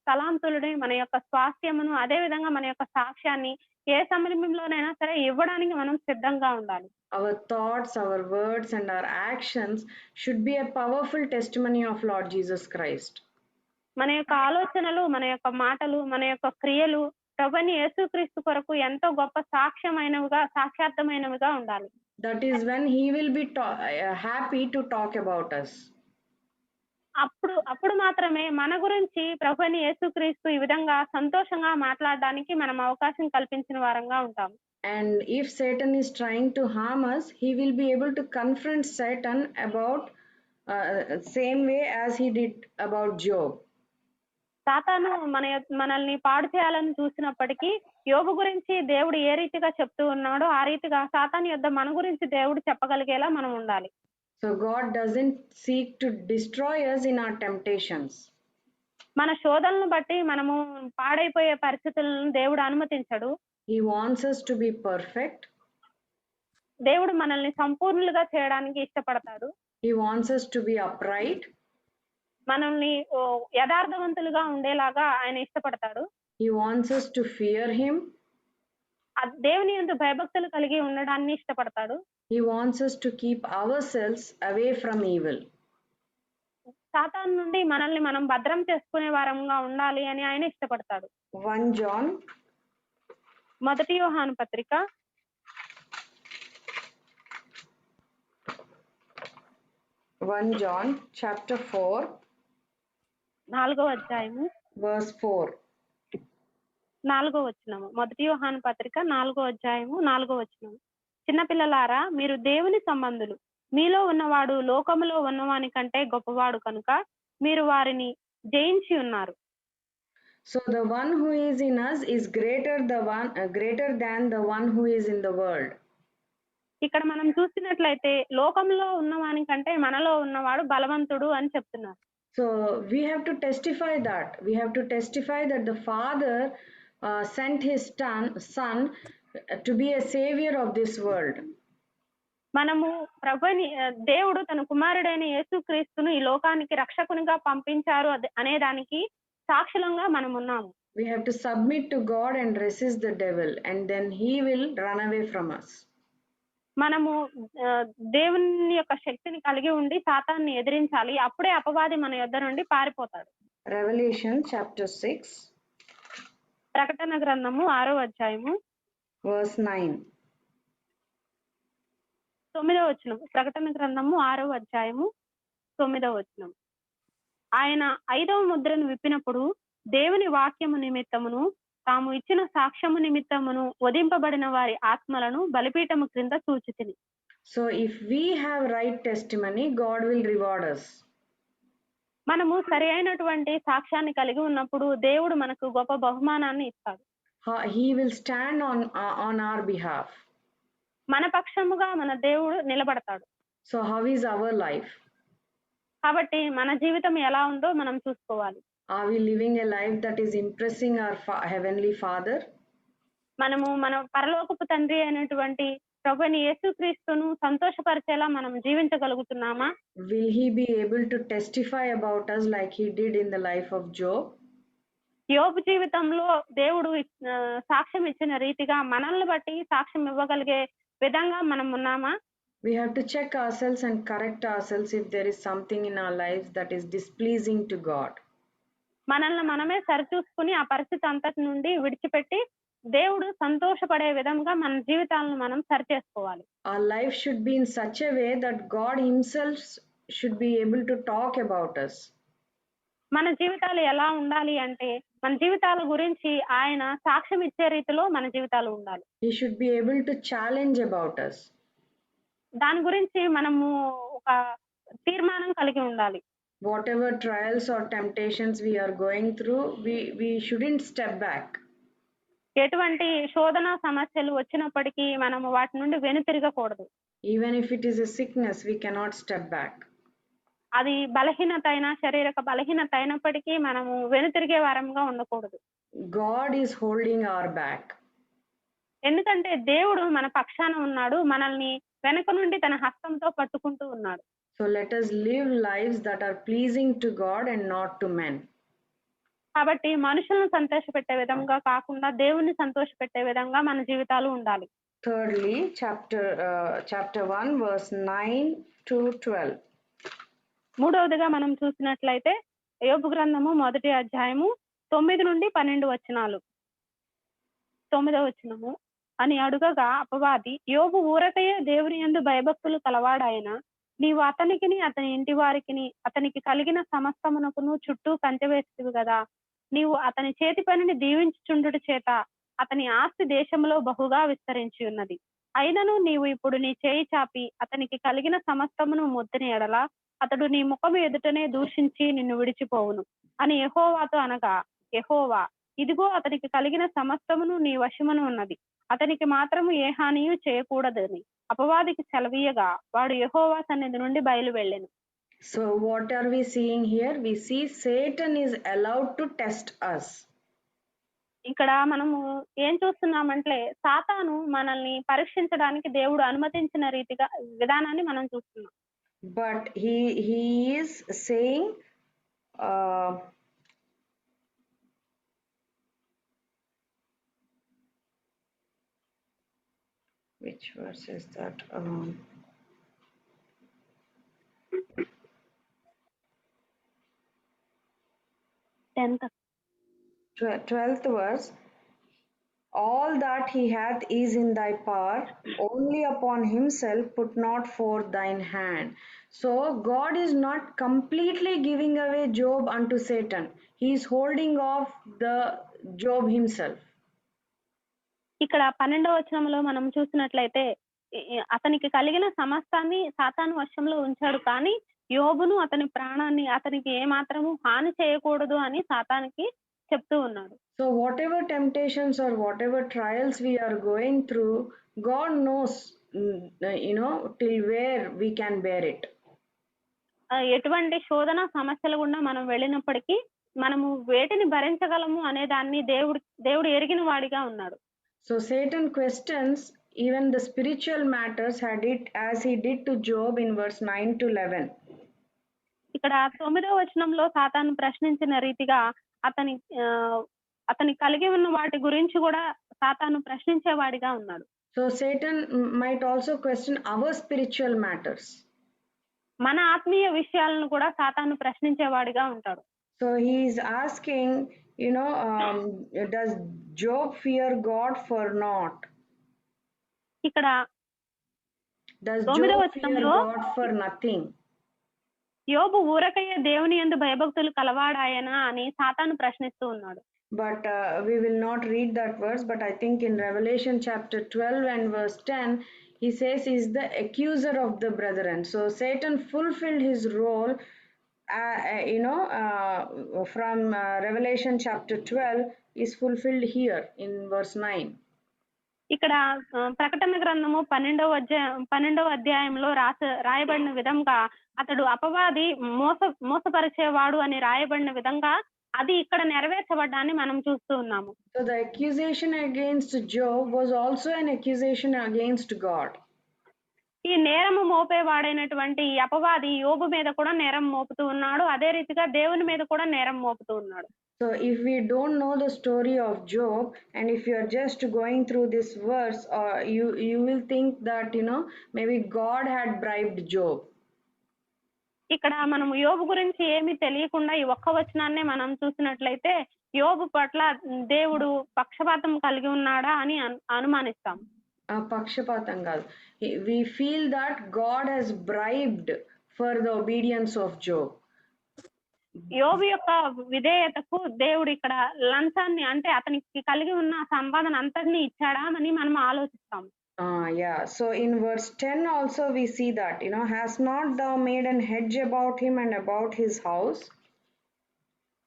తలాంతులని, మన యొక్క స్వాస్థ్యమును, అదే విధంగా మన యొక్క సాక్ష్యాన్ని ఏ సమయంలోనైనా సరే ఇవ్వడానికి మనం సిద్ధంగా ఉండాలి. Our thoughts, our words and our actions should be a powerful testimony of Lord Jesus Christ. మన యొక్క ఆలోచనలు, మన యొక్క మాటలు, మన యొక్క క్రియలు ప్రభువైన యేసుక్రీస్తు కొరకు ఎంతో గొప్ప సాక్షార్థమైనవిగా ఉండాలి. That is when he will be happy to talk about us. అప్పుడు మాత్రమే మన గురించి ప్రభువైన యేసుక్రీస్తు ఈ విధంగా సంతోషంగా మాట్లాడడానికి మనం అవకాశం కల్పించిన వారంగా ఉంటాం. And if Satan is trying to harm us, he will be able to confront Satan about same way as he did about Job. సాతాను మనల్ని పాడు చేయాలని చూసినప్పటికీ యోబు గురించి దేవుడు ఏ రీతిగా చెప్తూ ఉన్నాడో ఆ రీతిగా సాతాను యొద్ద మన గురించి దేవుడు చెప్పగలిగేలా మనం ఉండాలి. So God doesn't seek to destroy us in our temptations. మన శోధనలను బట్టి మనము పాడైపోయే పరిస్థితులను దేవుడు అనుమతించడు. He wants us to be perfect. దేవుడు మనల్ని సంపూర్ణులుగా చేయడానికి ఇష్టపడతాడు. He wants us to be upright. మనల్ని యథార్థవంతులుగా ఉండేలాగా ఆయన ఇష్టపడతాడు. He wants us to fear him. దేవుని యందు భయభక్తులు కలిగి ఉండడాన్ని ఇష్టపడతాడు. He wants us to keep ourselves away from evil. సాతాను నుండి మనల్ని మనం భద్రం చేసుకునే వారంగా ఉండాలి అని ఆయన ఇష్టపడతాడు. 1 John మొదటి యోహాను పత్రిక 1 John chapter 4 4వ అధ్యాయము verse 4. 4వ వచనము. మొదటి యోహాను పత్రిక 4వ అధ్యాయము 4వ వచనము. చిన్నపిల్లలారా, మీరు దేవుని సంబంధులు, మీలో ఉన్నవాడు లోకములో ఉన్నవాని కంటే గొప్పవాడు కనుక మీరు వారిని జయించి ఉన్నారు. So the one who is in us is greater than the one who is in the world. ఇక్కడ మనం చూసినట్లయితే లోకంలో ఉన్నవాని కంటే మనలో ఉన్నవాడు బలవంతుడు అని చెప్తున్నారు. So we have to testify that. We have to testify that the Father sent his son to be a savior of this world. మనము ప్రభుని దేవుడు తన కుమారుడైన యేసుక్రీస్తును ఈ లోకానికి రక్షకునిగా పంపించారు అనే దానికి సాక్షులంగా మనం ఉన్నాము. We have to submit to God and resist the devil, and then he will run away from us. మనము దేవుని యొక్క శక్తిని కలిగి ఉండి సాతాన్ని ఎదిరించాలి. అప్పుడే అపవాది మన యొద్ద నుండి పారిపోతాడు. Revelation chapter 6 ప్రకటన గ్రంథము 6వ అధ్యాయము verse 9. 9వ వచనం. ప్రకటన గ్రంథము 6వ అధ్యాయము 9వ వచనం. ఆయన 5వ ముద్రను విప్పినప్పుడు దేవుని వాక్యము నిమిత్తమును తాము ఇచ్చిన సాక్ష్యము నిమిత్తమును వధింపబడిన వారి ఆత్మలను బలిపీఠము క్రింద సూచితిని. So if we have right testimony, God will reward us. మనము సరి అయినటువంటి సాక్ష్యాన్ని కలిగి ఉన్నప్పుడు దేవుడు మనకు గొప్ప బహుమానాన్ని ఇస్తాడు. He will stand on our behalf. మన పక్షముగా మన దేవుడు నిలబడతాడు. So how is our life? కాబట్టి మన జీవితం ఎలా ఉందో మనం చూసుకోవాలి. Are we living a life that is impressing our heavenly Father? మనము మన పరలోకపు తండ్రి అయినటువంటి ప్రభుని యేసుక్రీస్తును సంతోషపరిచేలా మనం జీవించగలుగుతున్నామా? Will he be able to testify about us like he did in the life of Job? యోబు జీవితంలో దేవుడు సాక్ష్యం ఇచ్చిన రీతిగా మనల్ని బట్టి సాక్ష్యం ఇవ్వగలిగే విధంగా మనం ఉన్నామా? We have to check ourselves and correct ourselves if there is something in our lives that is displeasing to God. మనల్ని మనమే సరిచూసుకుని ఆ పరిస్థితి అంతటి నుండి విడిచిపెట్టి దేవుడు సంతోషపడే విధంగా మన జీవితాలను మనం సరి చేసుకోవాలి. Our life should be in such a way that God himself should be able to talk about us. మన జీవితాలు ఎలా ఉండాలి అంటే మన జీవితాల గురించి ఆయన సాక్ష్యం ఇచ్చే రీతిలో మన జీవితాలు ఉండాలి. He should be able to challenge about us. దాని గురించి మనము ఒక తీర్మానం కలిగి ఉండాలి. Whatever trials or temptations we are going through, we shouldn't step back. ఎటువంటి శోధన సమస్యలు వచ్చినప్పటికీ మనము వాటి నుండి వెనుతిరగకూడదు. Even if it is a sickness, we cannot step back. అది బలహీనత అయినా శారీరక బలహీనత అయినప్పటికీ మనము వెనుతిరిగే వారంగా ఉండకూడదు. God is holding our back. ఎందుకంటే దేవుడు మన పక్షాన ఉన్నాడు, మనల్ని వెనక నుండి తన హస్తంతో పట్టుకుంటూ ఉన్నాడు. So let us live lives that are pleasing to God and not to men. కాబట్టి మనుషులను సంతోషపెట్టే విధంగా కాకుండా దేవుణ్ణి సంతోషపెట్టే విధంగా మన జీవితాలు ఉండాలి. Thirdly, chapter 1 verse 9 to 12. మూడవదిగా మనం చూసినట్లయితే యోబు గ్రంథము 1వ అధ్యాయము 9 నుండి 12 వచనాలు. 9వ వచనము. అని అడుగగా అపవాది, యోబు ఊరకయే దేవుని యందు భయభక్తులు కలవాడాయన, నీవు అతనికిని అతని ఇంటి వారికిని అతనికి కలిగిన సమస్తమునకును చుట్టూ కంచె వేసితివి కదా. నీవు అతని చేతి పనిని దీవించుచుండుట చేత అతని ఆస్తి దేశంలో బహుగా విస్తరించి ఉన్నది. అయినను నీవు ఇప్పుడు నీ చేయి చాపి అతనికి కలిగిన సమస్తమును ముద్దని ఎడల అతడు నీ ముఖము ఎదుటనే దూషించి నిన్ను విడిచిపోవును అని యెహోవాతో అనగా, యెహోవా, ఇదిగో అతనికి కలిగిన సమస్తమును నీ వశమును ఉన్నది, అతనికి మాత్రము ఏ హానియు చేయకూడదని అపవాదికి సెలవీయగా వాడు యెహోవా సన్నిధి నుండి బయలు వెళ్ళెను. So what are we seeing here? We see Satan is allowed to test us. ఇక్కడ మనము ఏం చూస్తున్నామంటే సాతాను మనల్ని పరీక్షించడానికి దేవుడు అనుమతించిన రీతిగా విధానాన్ని మనం చూస్తున్నాం. But he is saying which verse is that? 10th. 12th verse. All that he hath is in thy power, only upon himself put not forth thine hand. So God is not completely giving away Job unto Satan. He is holding off the Job himself. ఇక్కడ 12వ వచనంలో మనం చూసినట్లయితే అతనికి కలిగిన సమస్తాన్ని సాతాను వశంలో ఉంచాడు, కానీ యోబును అతని ప్రాణాన్ని అతనికి ఏమాత్రము హాని చేయకూడదు అని సాతానికి చెప్తూ ఉన్నాడు. So whatever temptations or whatever trials we are going through, God knows, till where we can bear it. ఎటువంటి శోధన సమస్యలు గుండా మనం వెళ్ళినప్పటికీ మనము వేటిని భరించగలము అనే దాన్ని దేవుడు ఎరిగిన వాడిగా ఉన్నాడు. So Satan questions even the spiritual matters as he did to Job in verse 9 to 11. ఇక్కడ 9వ వచనంలో సాతాను ప్రశ్నించిన రీతిగా అతని కలిగి ఉన్న వాటి గురించి కూడా సాతాను ప్రశ్నించేవాడిగా ఉన్నాడు. So Satan might also question our spiritual matters. మన ఆత్మీయ విషయాలను కూడా సాతాను ప్రశ్నించేవాడిగా ఉంటాడు. So he is asking, does Job fear God for naught? ఇక్కడ does Job fear God for nothing? యోబు ఊరకయ్యే దేవుని యందు భయభక్తులు కలవాడాయనా అని సాతాను ప్రశ్నిస్తూ ఉన్నాడు. But we will not read that verse, but I think in Revelation chapter 12 and verse 10 he says is the accuser of the brethren. So Satan fulfilled his role from Revelation chapter 12 is fulfilled here in verse 9. ఇక్కడ ప్రకటన గ్రంథము 12వ అధ్యాయంలో రాయబడిన విధంగా అతడు అపవాది మోసపరిచేవాడు అని రాయబడిన విధంగా అది ఇక్కడ నెరవేర్చబడ్డాన్ని మనం చూస్తూ ఉన్నాము. So the accusation against Job was also an accusation against God. ఈ నేరము మోపేవాడైనటువంటి అపవాది యోబు మీద కూడా నేరం మోపుతూ ఉన్నాడు, అదే రీతిగా దేవుని మీద కూడా నేరం మోపుతూ ఉన్నాడు. So if we don't know the story of Job, and if you are just going through this verse, you will think that maybe God had bribed Job. ఇక్కడ మనం యోబు గురించి ఏమీ తెలియకుండా ఈ ఒక్క వచనాన్నే మనం చూసినట్లయితే యోబు పట్ల దేవుడు పక్షపాతం కలిగి ఉన్నాడా అని అనుమానిస్తాం. పక్షపాతం కాదు, we feel that God has bribed for the obedience of Job. యోబు యొక్క విధేయతకు దేవుడు ఇక్కడ లంచాన్ని అంటే అతనికి కలిగి ఉన్న సంపాదన అంతటిని ఇచ్చాడా అని మనం ఆలోచిస్తాం. Yeah, so in verse 10 also we see that, has not thou made an hedge about him and about his house?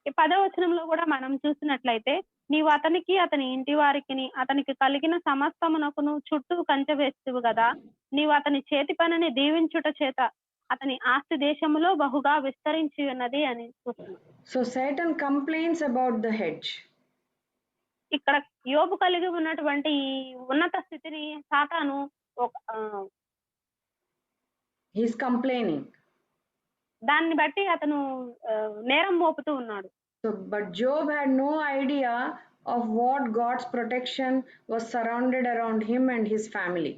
ఈ 10వ వచనంలో కూడా మనం చూసినట్లయితే నీవు అతనికి అతని ఇంటి వారికి అతనికి కలిగిన సమస్తమునకును చుట్టూ కంచె వేస్తువు కదా, నీవు అతని చేతి పనిని దీవించుట చేత అతని ఆస్తి దేశములో బహుగా విస్తరించి ఉన్నది అని చూస్తున్నాం. So Satan complains about the hedge. ఇక్కడ యోబు కలిగి ఉన్నటువంటి ఉన్నత స్థితిని సాతాను he's complaining. దాన్ని బట్టి అతను నేరం మోపుతూ ఉన్నాడు. So but Job had no idea of what God's protection was surrounded around him and his family.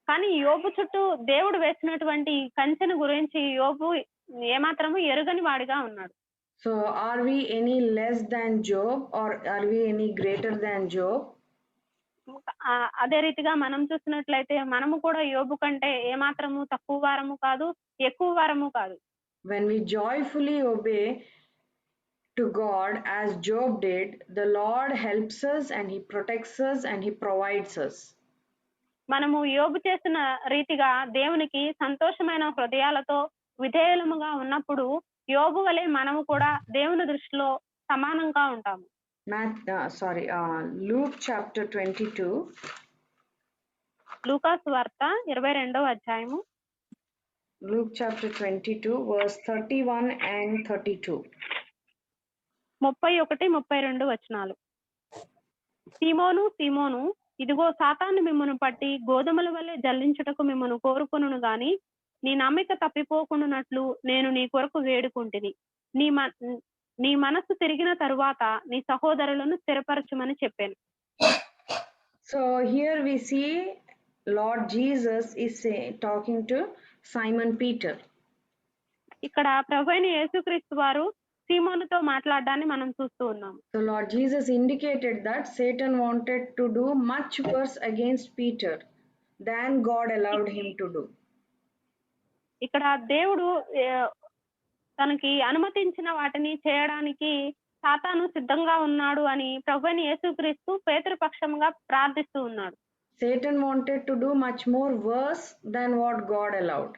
కానీ యోబు చుట్టూ దేవుడు వేసినటువంటి కంచెను గురించి యోబు ఏమాత్రము ఎరుగని వాడిగా ఉన్నాడు. So are we any less than Job or are we any greater than Job? అదే రీతిగా మనం చూసినట్లయితే మనము కూడా యోబు కంటే ఏమాత్రము తక్కువ వారము కాదు, ఎక్కువ వారము కాదు. When we joyfully obey to God as Job did, the Lord helps us and he protects us and he provides us. మనము యోబు చేసిన రీతిగా దేవునికి సంతోషమైన హృదయాలతో విధేయులముగా ఉన్నప్పుడు యోబు వలె మనము కూడా దేవుని దృష్టిలో సమానంగా ఉంటాము. Luke chapter 22. లూకాసు వార్త 22వ అధ్యాయము. Luke chapter 22 verse 31 and 32. 31-32 వచనాలు. సీమోను సీమోను, ఇదిగో సాతాను మిమ్మును పట్టి గోధుమల వలె జల్లించుటకు మిమ్మును కోరుకొనును గాని నీ నమ్మిక తప్పిపోకుండానట్లు నేను నీ కొరకు వేడుకుంటిని. నీ మనస్సు తిరిగిన తరువాత నీ సహోదరులను స్థిరపరచుమని చెప్పాను. So here we see Lord Jesus is talking to Simon Peter. ఇక్కడ ప్రభువైన యేసుక్రీస్తు వారు సీమోనుతో మాట్లాడడాన్ని మనం చూస్తూ ఉన్నాం. So Lord Jesus indicated that Satan wanted to do much worse against Peter than God allowed him to do. ఇక్కడ దేవుడు తనకి అనుమతించిన వాటిని చేయడానికి సాతాను సిద్ధంగా ఉన్నాడు అని ప్రభువైన యేసుక్రీస్తు పేతురు పక్షంగా ప్రార్థిస్తూ ఉన్నాడు. Satan wanted to do much more worse than what God allowed.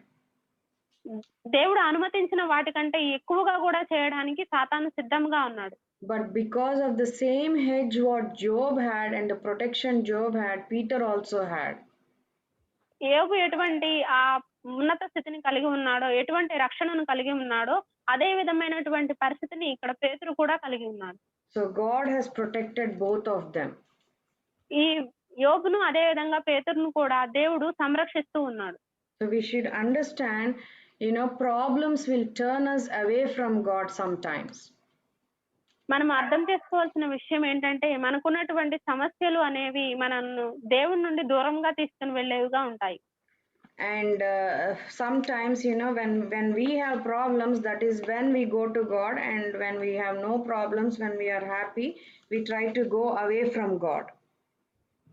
దేవుడు అనుమతించిన వాటికంటే ఎక్కువగా కూడా చేయడానికి సాతాను సిద్ధంగా ఉన్నాడు. But because of the same hedge what Job had and the protection Job had, Peter also had. యోబు ఎటువంటి ఆ ఉన్నత స్థితిని కలిగి ఉన్నాడో, ఎటువంటి రక్షణను కలిగి ఉన్నాడో అదే విధమైనటువంటి పరిస్థితిని ఇక్కడ పేతురు కూడా కలిగి ఉన్నాడు. So God has protected both of them. ఈ యోబును అదే విధంగా పేతురును కూడా దేవుడు సంరక్షిస్తూ ఉన్నాడు. So we should understand, problems will turn us away from God sometimes. మనం అర్థం చేసుకోవాల్సిన విషయం ఏంటంటే మనకున్నటువంటి సమస్యలు అనేవి మనల్ని దేవుని నుండి దూరంగా తీసుకుని వెళ్ళేవిగా ఉంటాయి. And sometimes when we have problems, that is when we go to God, and when we have no problems, when we are happy, we try to go away from God.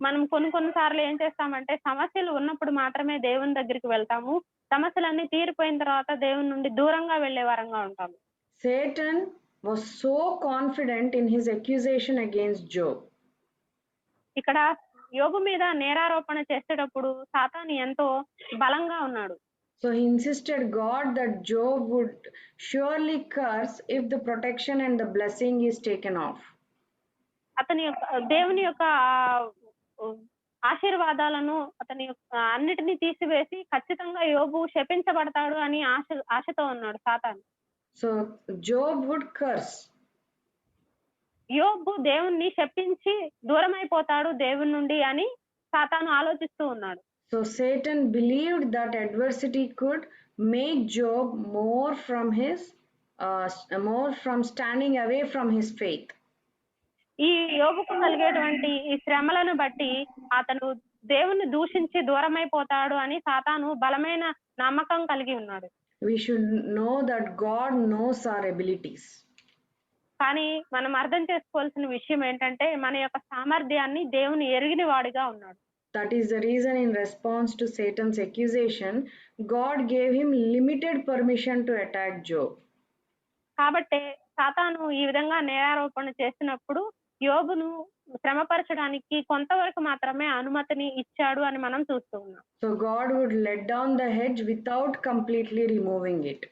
మనం కొన్నిసార్లు ఏం చేస్తామంటే సమస్యలు ఉన్నప్పుడు మాత్రమే దేవుని దగ్గరికి వెళ్తాము, సమస్యలన్నీ తీరిపోయిన తర్వాత దేవుని నుండి దూరంగా వెళ్లే వారంగా ఉంటాము. Satan was so confident in his accusation against Job. ఇక్కడ యోబు మీద నేరారోపణ చేసేటప్పుడు సాతాను ఎంతో బలంగా ఉన్నాడు. So he insisted God that Job would surely curse if the protection and the blessing is taken off. అతని యొక్క దేవుని యొక్క ఆశీర్వాదాలను అతని అన్నిటినీ తీసివేసి ఖచ్చితంగా యోబు శపించబడతాడు అని ఆశతో ఉన్నాడు సాతాను. So Job would curse. యోబు దేవుణ్ణి శపించి దూరమైపోతాడు దేవుని నుండి అని సాతాను ఆలోచిస్తూ ఉన్నాడు. So Satan believed that adversity could make Job more from standing away from his faith. ఈ యోబుకు కలిగేటువంటి ఈ శ్రమలను బట్టి అతను దేవుని దూషించి దూరమైపోతాడు అని సాతాను బలమైన నమ్మకం కలిగి ఉన్నాడు. We should know that God knows our abilities. కానీ మనం అర్థం చేసుకోవాల్సిన విషయం ఏంటంటే మన యొక్క సామర్థ్యాన్ని దేవుని ఎరిగిన వాడిగా ఉన్నాడు. That is the reason in response to Satan's accusation, God gave him limited permission to attack Job. కాబట్టి సాతాను ఈ విధంగా నేరారోపణ చేసినప్పుడు యోబును శ్రమపరచడానికి కొంతవరకు మాత్రమే అనుమతిని ఇచ్చాడు అని మనం చూస్తూ ఉన్నాం. So God would let down the hedge without completely removing it.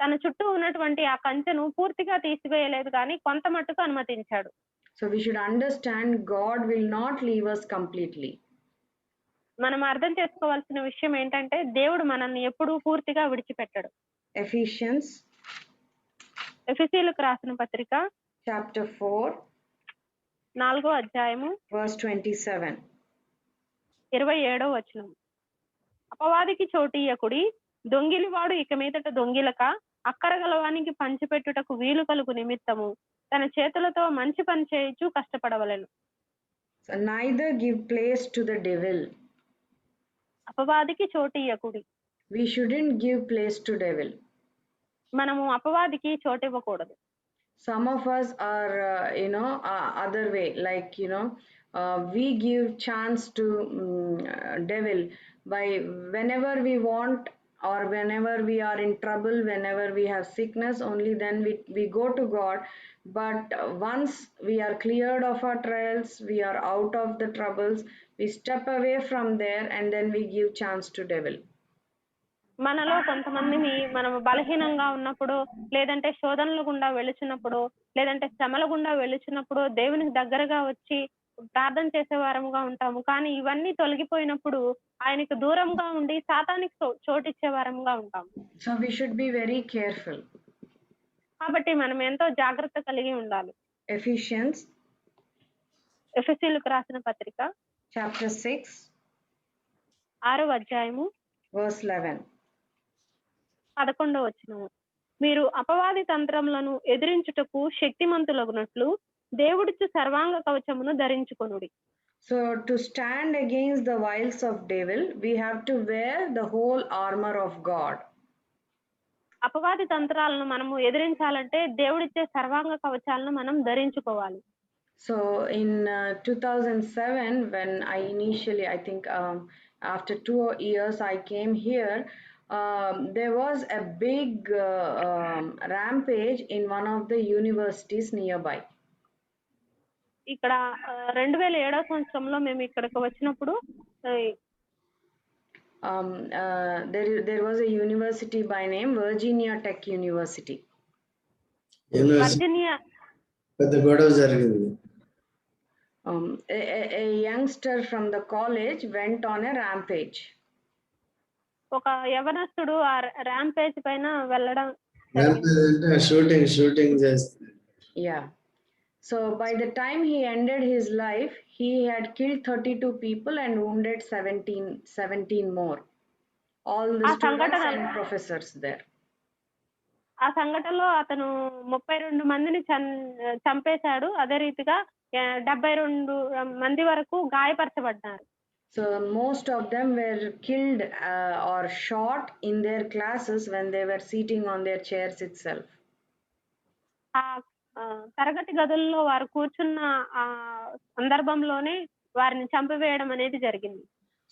తన చుట్టూ ఉన్నటువంటి ఆ కంచెను పూర్తిగా తీసివేయలేదు కానీ కొంత మట్టుకు అనుమతించాడు. So we should understand God will not leave us completely. మనం అర్థం చేసుకోవాల్సిన విషయం ఏంటంటే దేవుడు మనల్ని ఎప్పుడూ పూర్తిగా విడిచిపెట్టడు. ఎఫెసీయులకు రాసిన పత్రిక chapter 4 4వ అధ్యాయము verse 27. 27వ వచనం. అపవాదికి చోటియ్యకుడి, దొంగిలివాడు ఇక మీదట దొంగిలక అక్కరగలవానికి పంచిపెట్టుటకు వీలు కలుగు నిమిత్తము తన చేతులతో మంచి పని చేయుచు కష్టపడవలెను. So neither give place to the devil. అపవాదికి చోటియ్యకుడి. We shouldn't give place to devil. మనము అపవాదికి చోటివ్వకూడదు. Some of us are other way, like we give chance to devil by whenever we want, or whenever we are in trouble, whenever we have sickness, only then we go to God. But once we are cleared of our trials, we are out of the troubles, we step away from there and then we give chance to devil. మనలో కొంతమందిని మనము బలహీనంగా ఉన్నప్పుడు, లేదంటే శోధనల గుండా వెళుచున్నప్పుడు, లేదంటే శ్రమల గుండా వెళుచున్నప్పుడు దేవునికి దగ్గరగా వచ్చి ప్రార్థన చేసే వారముగా ఉంటాము. కానీ ఇవన్నీ తొలగిపోయినప్పుడు ఆయనకు దూరంగా ఉండి సాతానికి చోటిచ్చే వారముగా ఉంటాము. So we should be very careful. కాబట్టి మనం ఎంతో జాగ్రత్త కలిగి ఉండాలి. ఎఫెసీయులకు రాసిన పత్రిక chapter 6 6వ అధ్యాయము verse 11. 11వ వచనము. మీరు అపవాది తంత్రములను ఎదిరించుటకు శక్తిమంతులగునట్లు దేవుడిచ్చు సర్వాంగ కవచమును ధరించుకొనుడి. So to stand against the wiles of devil, we have to wear the whole armor of God. అపవాది తంత్రాలను మనము ఎదిరించాలంటే దేవుడిచ్చే సర్వాంగ కవచాలను మనం ధరించుకోవాలి. So in 2007, when I think after 2 years I came here, there was a big rampage in one of the universities nearby. ఇక్కడ 2007వ సంవత్సరంలో మేము ఇక్కడికి వచ్చినప్పుడు there was a university by name Virginia Tech University. Virginia పెద్ద గొడవ జరిగింది. A youngster from the college went on a rampage. ఒక యవనస్తుడు ఆ ర్యాంపేజ్ పైన వెళ్ళడం షూటింగ్ చేస్తారు. Yeah. So by the time he ended his life, he had killed 32 people and wounded 17 more. All the students and professors there. ఆ సంఘటనలో అతను 32 మందిని చంపేశాడు. అదే రీతిగా 72 మంది వరకు గాయపరచబడ్డారు. So most of them were killed or shot in their classes when they were sitting on their chairs itself. ఆ తరగతి గదుల్లో వారు కూర్చున్న ఆ సందర్భంలోనే వారిని చంపివేయడం అనేది జరిగింది.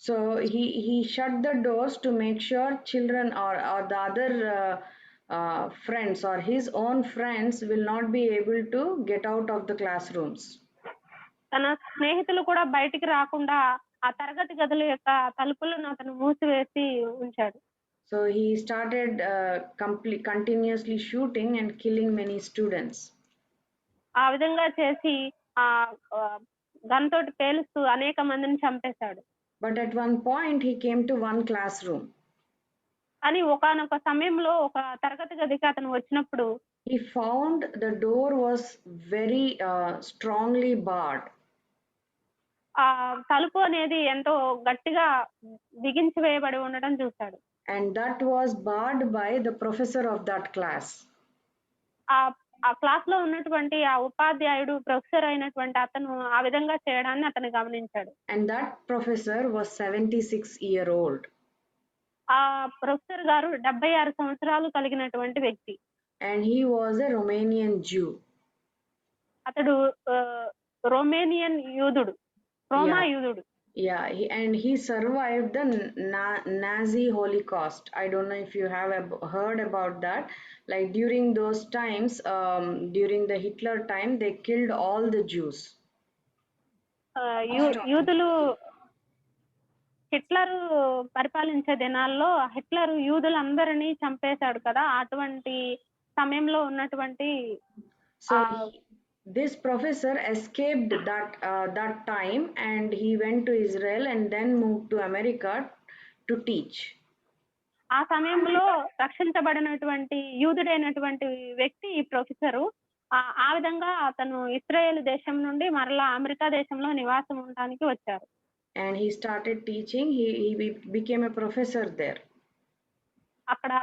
So he shut the doors to make sure children or the other friends or his own friends will not be able to get out of the classrooms. తన స్నేహితులు కూడా బయటికి రాకుండా ఆ తరగతి గదుల యొక్క తలుపులను అతను మూసివేసి ఉంచాడు. So he started continuously shooting and killing many students. ఆ విధంగా చేసి ఆ గన్ తోటి పేలుస్తూ అనేక మందిని చంపేశాడు. But at one point he came to one classroom. అని ఒకానొక సమయంలో ఒక తరగతి గదికి అతను వచ్చినప్పుడు he found the door was very strongly barred. ఆ తలుపు అనేది ఎంతో గట్టిగా బిగించి వేయబడి ఉండడం చూశాడు. And that was barred by the professor of that class. ఆ క్లాస్ లో ఉన్నటువంటి ఆ ఉపాధ్యాయుడు ప్రొఫెసర్ అయినటువంటి అతను ఆ విధంగా చేయడాన్ని అతను గమనించాడు. And that professor was 76-year-old. ఆ ప్రొఫెసర్ గారు 76 సంవత్సరాలు కలిగినటువంటి వ్యక్తి. And he was a Romanian Jew. అతడు రొమేనియన్ యూదుడు, రోమా యూదుడు. Yeah, he survived the Nazi Holocaust. I don't know if you have heard about that. Like during those times, during the Hitler time, they killed all the Jews. యూదులు Hitler పరిపాలించే దినాల్లో Hitler యూదులందరినీ చంపేశాడు కదా, అటువంటి సమయంలో ఉన్నటువంటి this professor escaped that time and he went to Israel and then moved to America to teach. ఆ సమయంలో రక్షించబడినటువంటి యూదుడైనటువంటి వ్యక్తి ఈ ప్రొఫెసరు. ఆ విధంగా అతను ఇశ్రాయేల్ దేశం నుండి మరలా అమెరికా దేశంలో నివాసం ఉండడానికి వచ్చారు. And he started teaching. He became a professor there. అక్కడ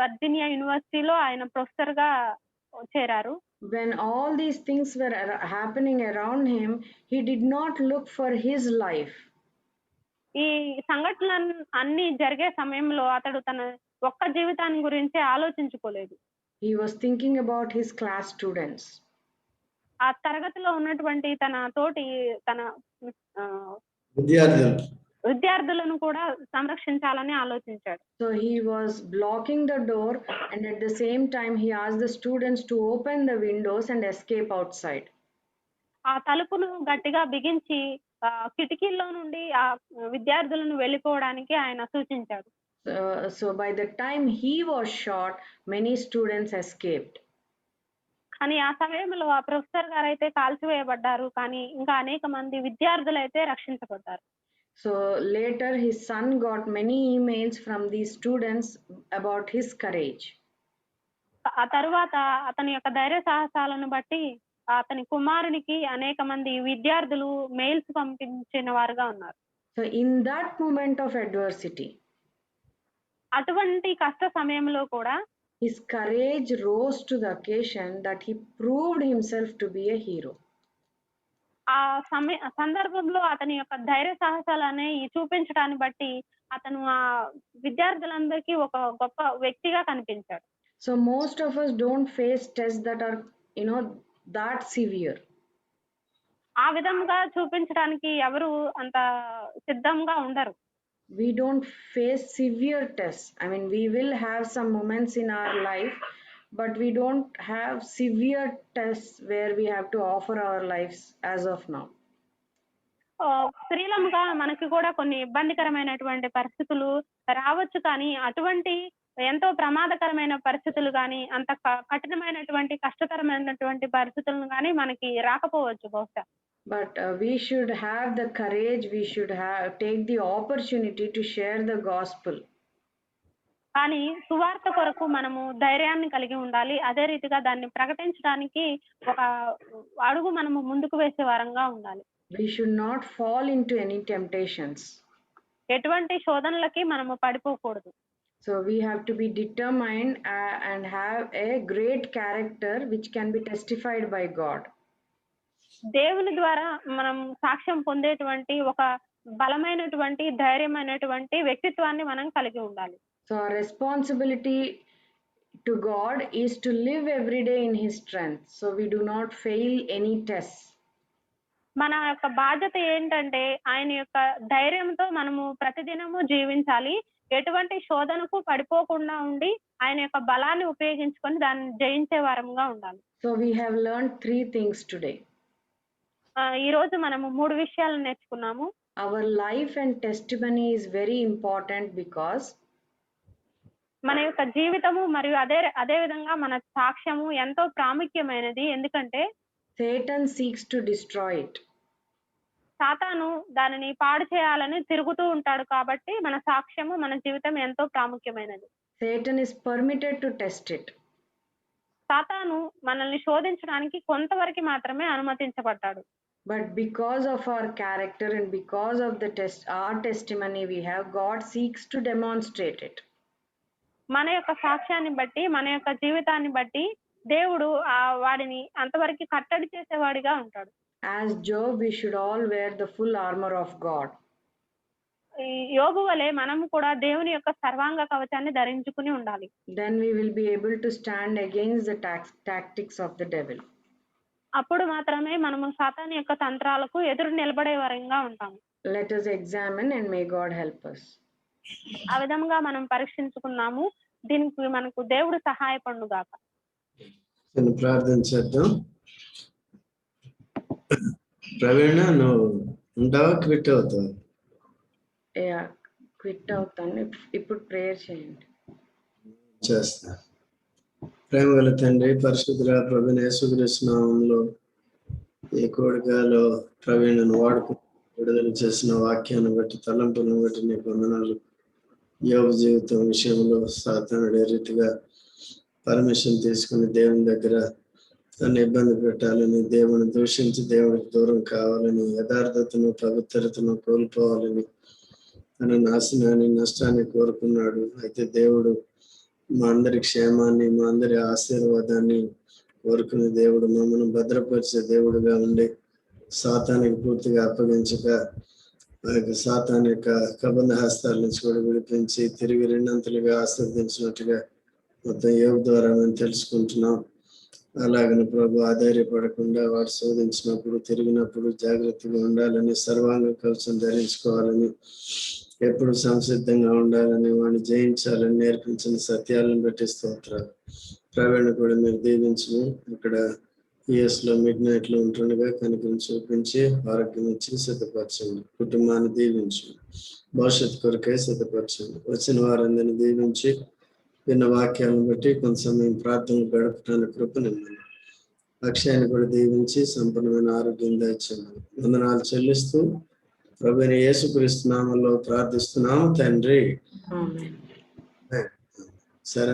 వర్జీనియా యూనివర్సిటీలో ఆయన ప్రొఫెసర్ గా చేరారు. When all these things were happening around him, he did not look for his life. ఈ సంఘటనలు అన్ని జరిగే సమయంలో అతడు తన ఒక్క జీవితాన్ని గురించి ఆలోచించుకోలేదు. He was thinking about his class students. ఆ తరగతిలో ఉన్నటువంటి తన విద్యార్థులను కూడా సంరక్షించాలని ఆలోచించాడు. So he was blocking the door and at the same time he asked the students to open the windows and escape outside. ఆ తలుపును గట్టిగా బిగించి కిటికీల్లో నుండి ఆ విద్యార్థులను వెళ్ళిపోవడానికి ఆయన సూచించాడు. So by the time he was shot, many students escaped. కానీ ఆ సమయంలో ఆ ప్రొఫెసర్ గారు అయితే కాల్చివేయబడ్డారు, కానీ ఇంకా అనేక మంది విద్యార్థులు అయితే రక్షించబడ్డారు. So later his son got many emails from these students about his courage. ఆ తరువాత అతని యొక్క ధైర్య సాహసాలను బట్టి అతని కుమారునికి అనేక మంది విద్యార్థులు మెయిల్స్ పంపించిన వారుగా ఉన్నారు. So in that moment of adversity, అటువంటి కష్ట సమయంలో కూడా his courage rose to the occasion that he proved himself to be a hero. ఆ సందర్భంలో అతని యొక్క ధైర్య సాహసాలనే చూపించడాన్ని బట్టి అతను ఆ విద్యార్థులందరికీ ఒక గొప్ప వ్యక్తిగా కనిపించాడు. So most of us don't face tests that are, that severe. ఆ విధంగా చూపించడానికి ఎవరు అంత సిద్ధంగా ఉండరు. We don't face severe tests. I mean, we will have some moments in our life, but we don't have severe tests where we have to offer our lives as of now. స్త్రీలముగా మనకి కూడా కొన్ని ఇబ్బందికరమైనటువంటి పరిస్థితులు రావచ్చు, కానీ అటువంటి ఎంతో ప్రమాదకరమైన పరిస్థితులు కానీ అంత కఠినమైనటువంటి కష్టతరమైనటువంటి పరిస్థితులను కానీ మనకి రాకపోవచ్చు బహుశా. But we should have the courage, we should take the opportunity to share the gospel. కానీ సువార్త కొరకు మనము ధైర్యాన్ని కలిగి ఉండాలి. అదే రీతిగా దాన్ని ప్రకటించడానికి ఒక అడుగు మనము ముందుకు వేసే వారంగా ఉండాలి. We should not fall into any temptations. ఎటువంటి శోధనలకి మనము పడిపోకూడదు. So we have to be determined and have a great character which can be testified by God. దేవుని ద్వారా మనం సాక్ష్యం పొందేటువంటి ఒక బలమైనటువంటి ధైర్యమైనటువంటి వ్యక్తిత్వాన్ని మనం కలిగి ఉండాలి. So our responsibility to God is to live every day in His strength, so we do not fail any tests. మన యొక్క బాధ్యత ఏంటంటే ఆయన యొక్క ధైర్యంతో మనము ప్రతిదినము జీవించాలి. ఎటువంటి శోధనకు పడిపోకుండా ఉండి ఆయన యొక్క బలాన్ని ఉపయోగించుకొని దాన్ని జయించే వారంగా ఉండాలి. So we have learned 3 things today. ఈ రోజు మనము 3 విషయాలు నేర్చుకున్నాము. Our life and testimony is very important because మన యొక్క జీవితము మరియు అదే విధంగా మన సాక్ష్యము ఎంతో ప్రాముఖ్యమైనది. ఎందుకంటే Satan seeks to destroy it. సాతాను దానిని పాడు చేయాలని తిరుగుతూ ఉంటాడు, కాబట్టి మన సాక్ష్యము మన జీవితం ఎంతో ప్రాముఖ్యమైనది. Satan is permitted to test it. సాతాను మనల్ని శోధించడానికి కొంతవరకు మాత్రమే అనుమతించబడ్డాడు. But because of our character and because of our testimony we have, God seeks to demonstrate it. మన యొక్క సాక్ష్యాన్ని బట్టి మన యొక్క జీవితాన్ని బట్టి దేవుడు వాడిని అంతవరకు కట్టడి చేసేవాడిగా ఉంటాడు. As Job, we should all wear the full armor of God. యోబు వలె మనం కూడా దేవుని యొక్క సర్వాంగ కవచాన్ని ధరించుకుని ఉండాలి. Then we will be able to stand against the tactics of the devil. అప్పుడు మాత్రమే మనము సాతాను యొక్క తంత్రాలకు ఎదురు నిలబడే వారంగా ఉంటాము. Let us examine and may God help us. ఆ విధంగా మనం పరీక్షించుకున్నాము. దీనికి మనకు దేవుడు సహాయపడును గాక. ప్రార్థన చేద్దాం. ప్రవీణ, నువ్వు ఉంటావా, క్విట్ అవుతావా? క్విట్ అవుతాను. ఇప్పుడు ప్రేయర్ చేయండి. చేస్తా. ప్రేమ గల తండ్రి, పరిశుద్ధుడా ప్రభువైన యేసుక్రీస్తు నామములో ఈ కోడికలో ప్రవీణను వాడుకు విడుదల చేసిన వాక్యాన్ని బట్టి, తలంపులను బట్టి నీకు వందనాలు. యోబు జీవితం విషయంలో సాతానుడు ఏ రీతిగా పర్మిషన్ తీసుకుని దేవుని దగ్గర తను ఇబ్బంది పెట్టాలని, దేవుని దూషించి దేవుడికి దూరం కావాలని, యథార్థతను పవిత్రతను కోల్పోవాలని, తన నాశనాన్ని నష్టాన్ని కోరుకున్నాడు. అయితే దేవుడు మా అందరి క్షేమాన్ని, మా అందరి ఆశీర్వాదాన్ని కోరుకునే దేవుడు, మమ్మల్ని భద్రపరిచే దేవుడుగా ఉండి సాతానికి పూర్తిగా అప్పగించక సాతాన్ యొక్క కబంధ హస్తాల నుంచి కూడా విడిపించి తిరిగి రెండంతలుగా ఆశీర్వదించినట్టుగా మొత్తం యోబు ద్వారా మేము తెలుసుకుంటున్నాం. అలాగని ప్రభు ఆధారపడకుండా వాడు శోధించినప్పుడు తిరిగినప్పుడు జాగ్రత్తగా ఉండాలని, సర్వాంగ కవచం ధరించుకోవాలని, ఎప్పుడు సంసిద్ధంగా ఉండాలని, వాడిని జయించాలని నేర్పించిన సత్యాలను బట్టి స్తోత్రాలు. ప్రవీణ కూడా మీరు దీవించు. ఇక్కడ యుఎస్ లో మిడ్ నైట్ లో ఉంటుండగా కనుకని చూపించి ఆరోగ్యం ఇచ్చి సిద్ధపరచండి. కుటుంబాన్ని దీవించు, భవిష్యత్తు కొరకై సిద్ధపరచండి. వచ్చిన వారందరినీ దీవించి విన్న వాక్యాలను బట్టి కొంత సమయం ప్రార్థనలు గడపడానికి కృపనివ్వండి. అక్షయాన్ని కూడా దీవించి సంపూర్ణమైన ఆరోగ్యం దయచేయండి. వందనాలు చెల్లిస్తూ ప్రభువైన యేసుక్రీస్తు నామములో ప్రార్థిస్తున్నాము తండ్రి. ఆమేన్. సరే.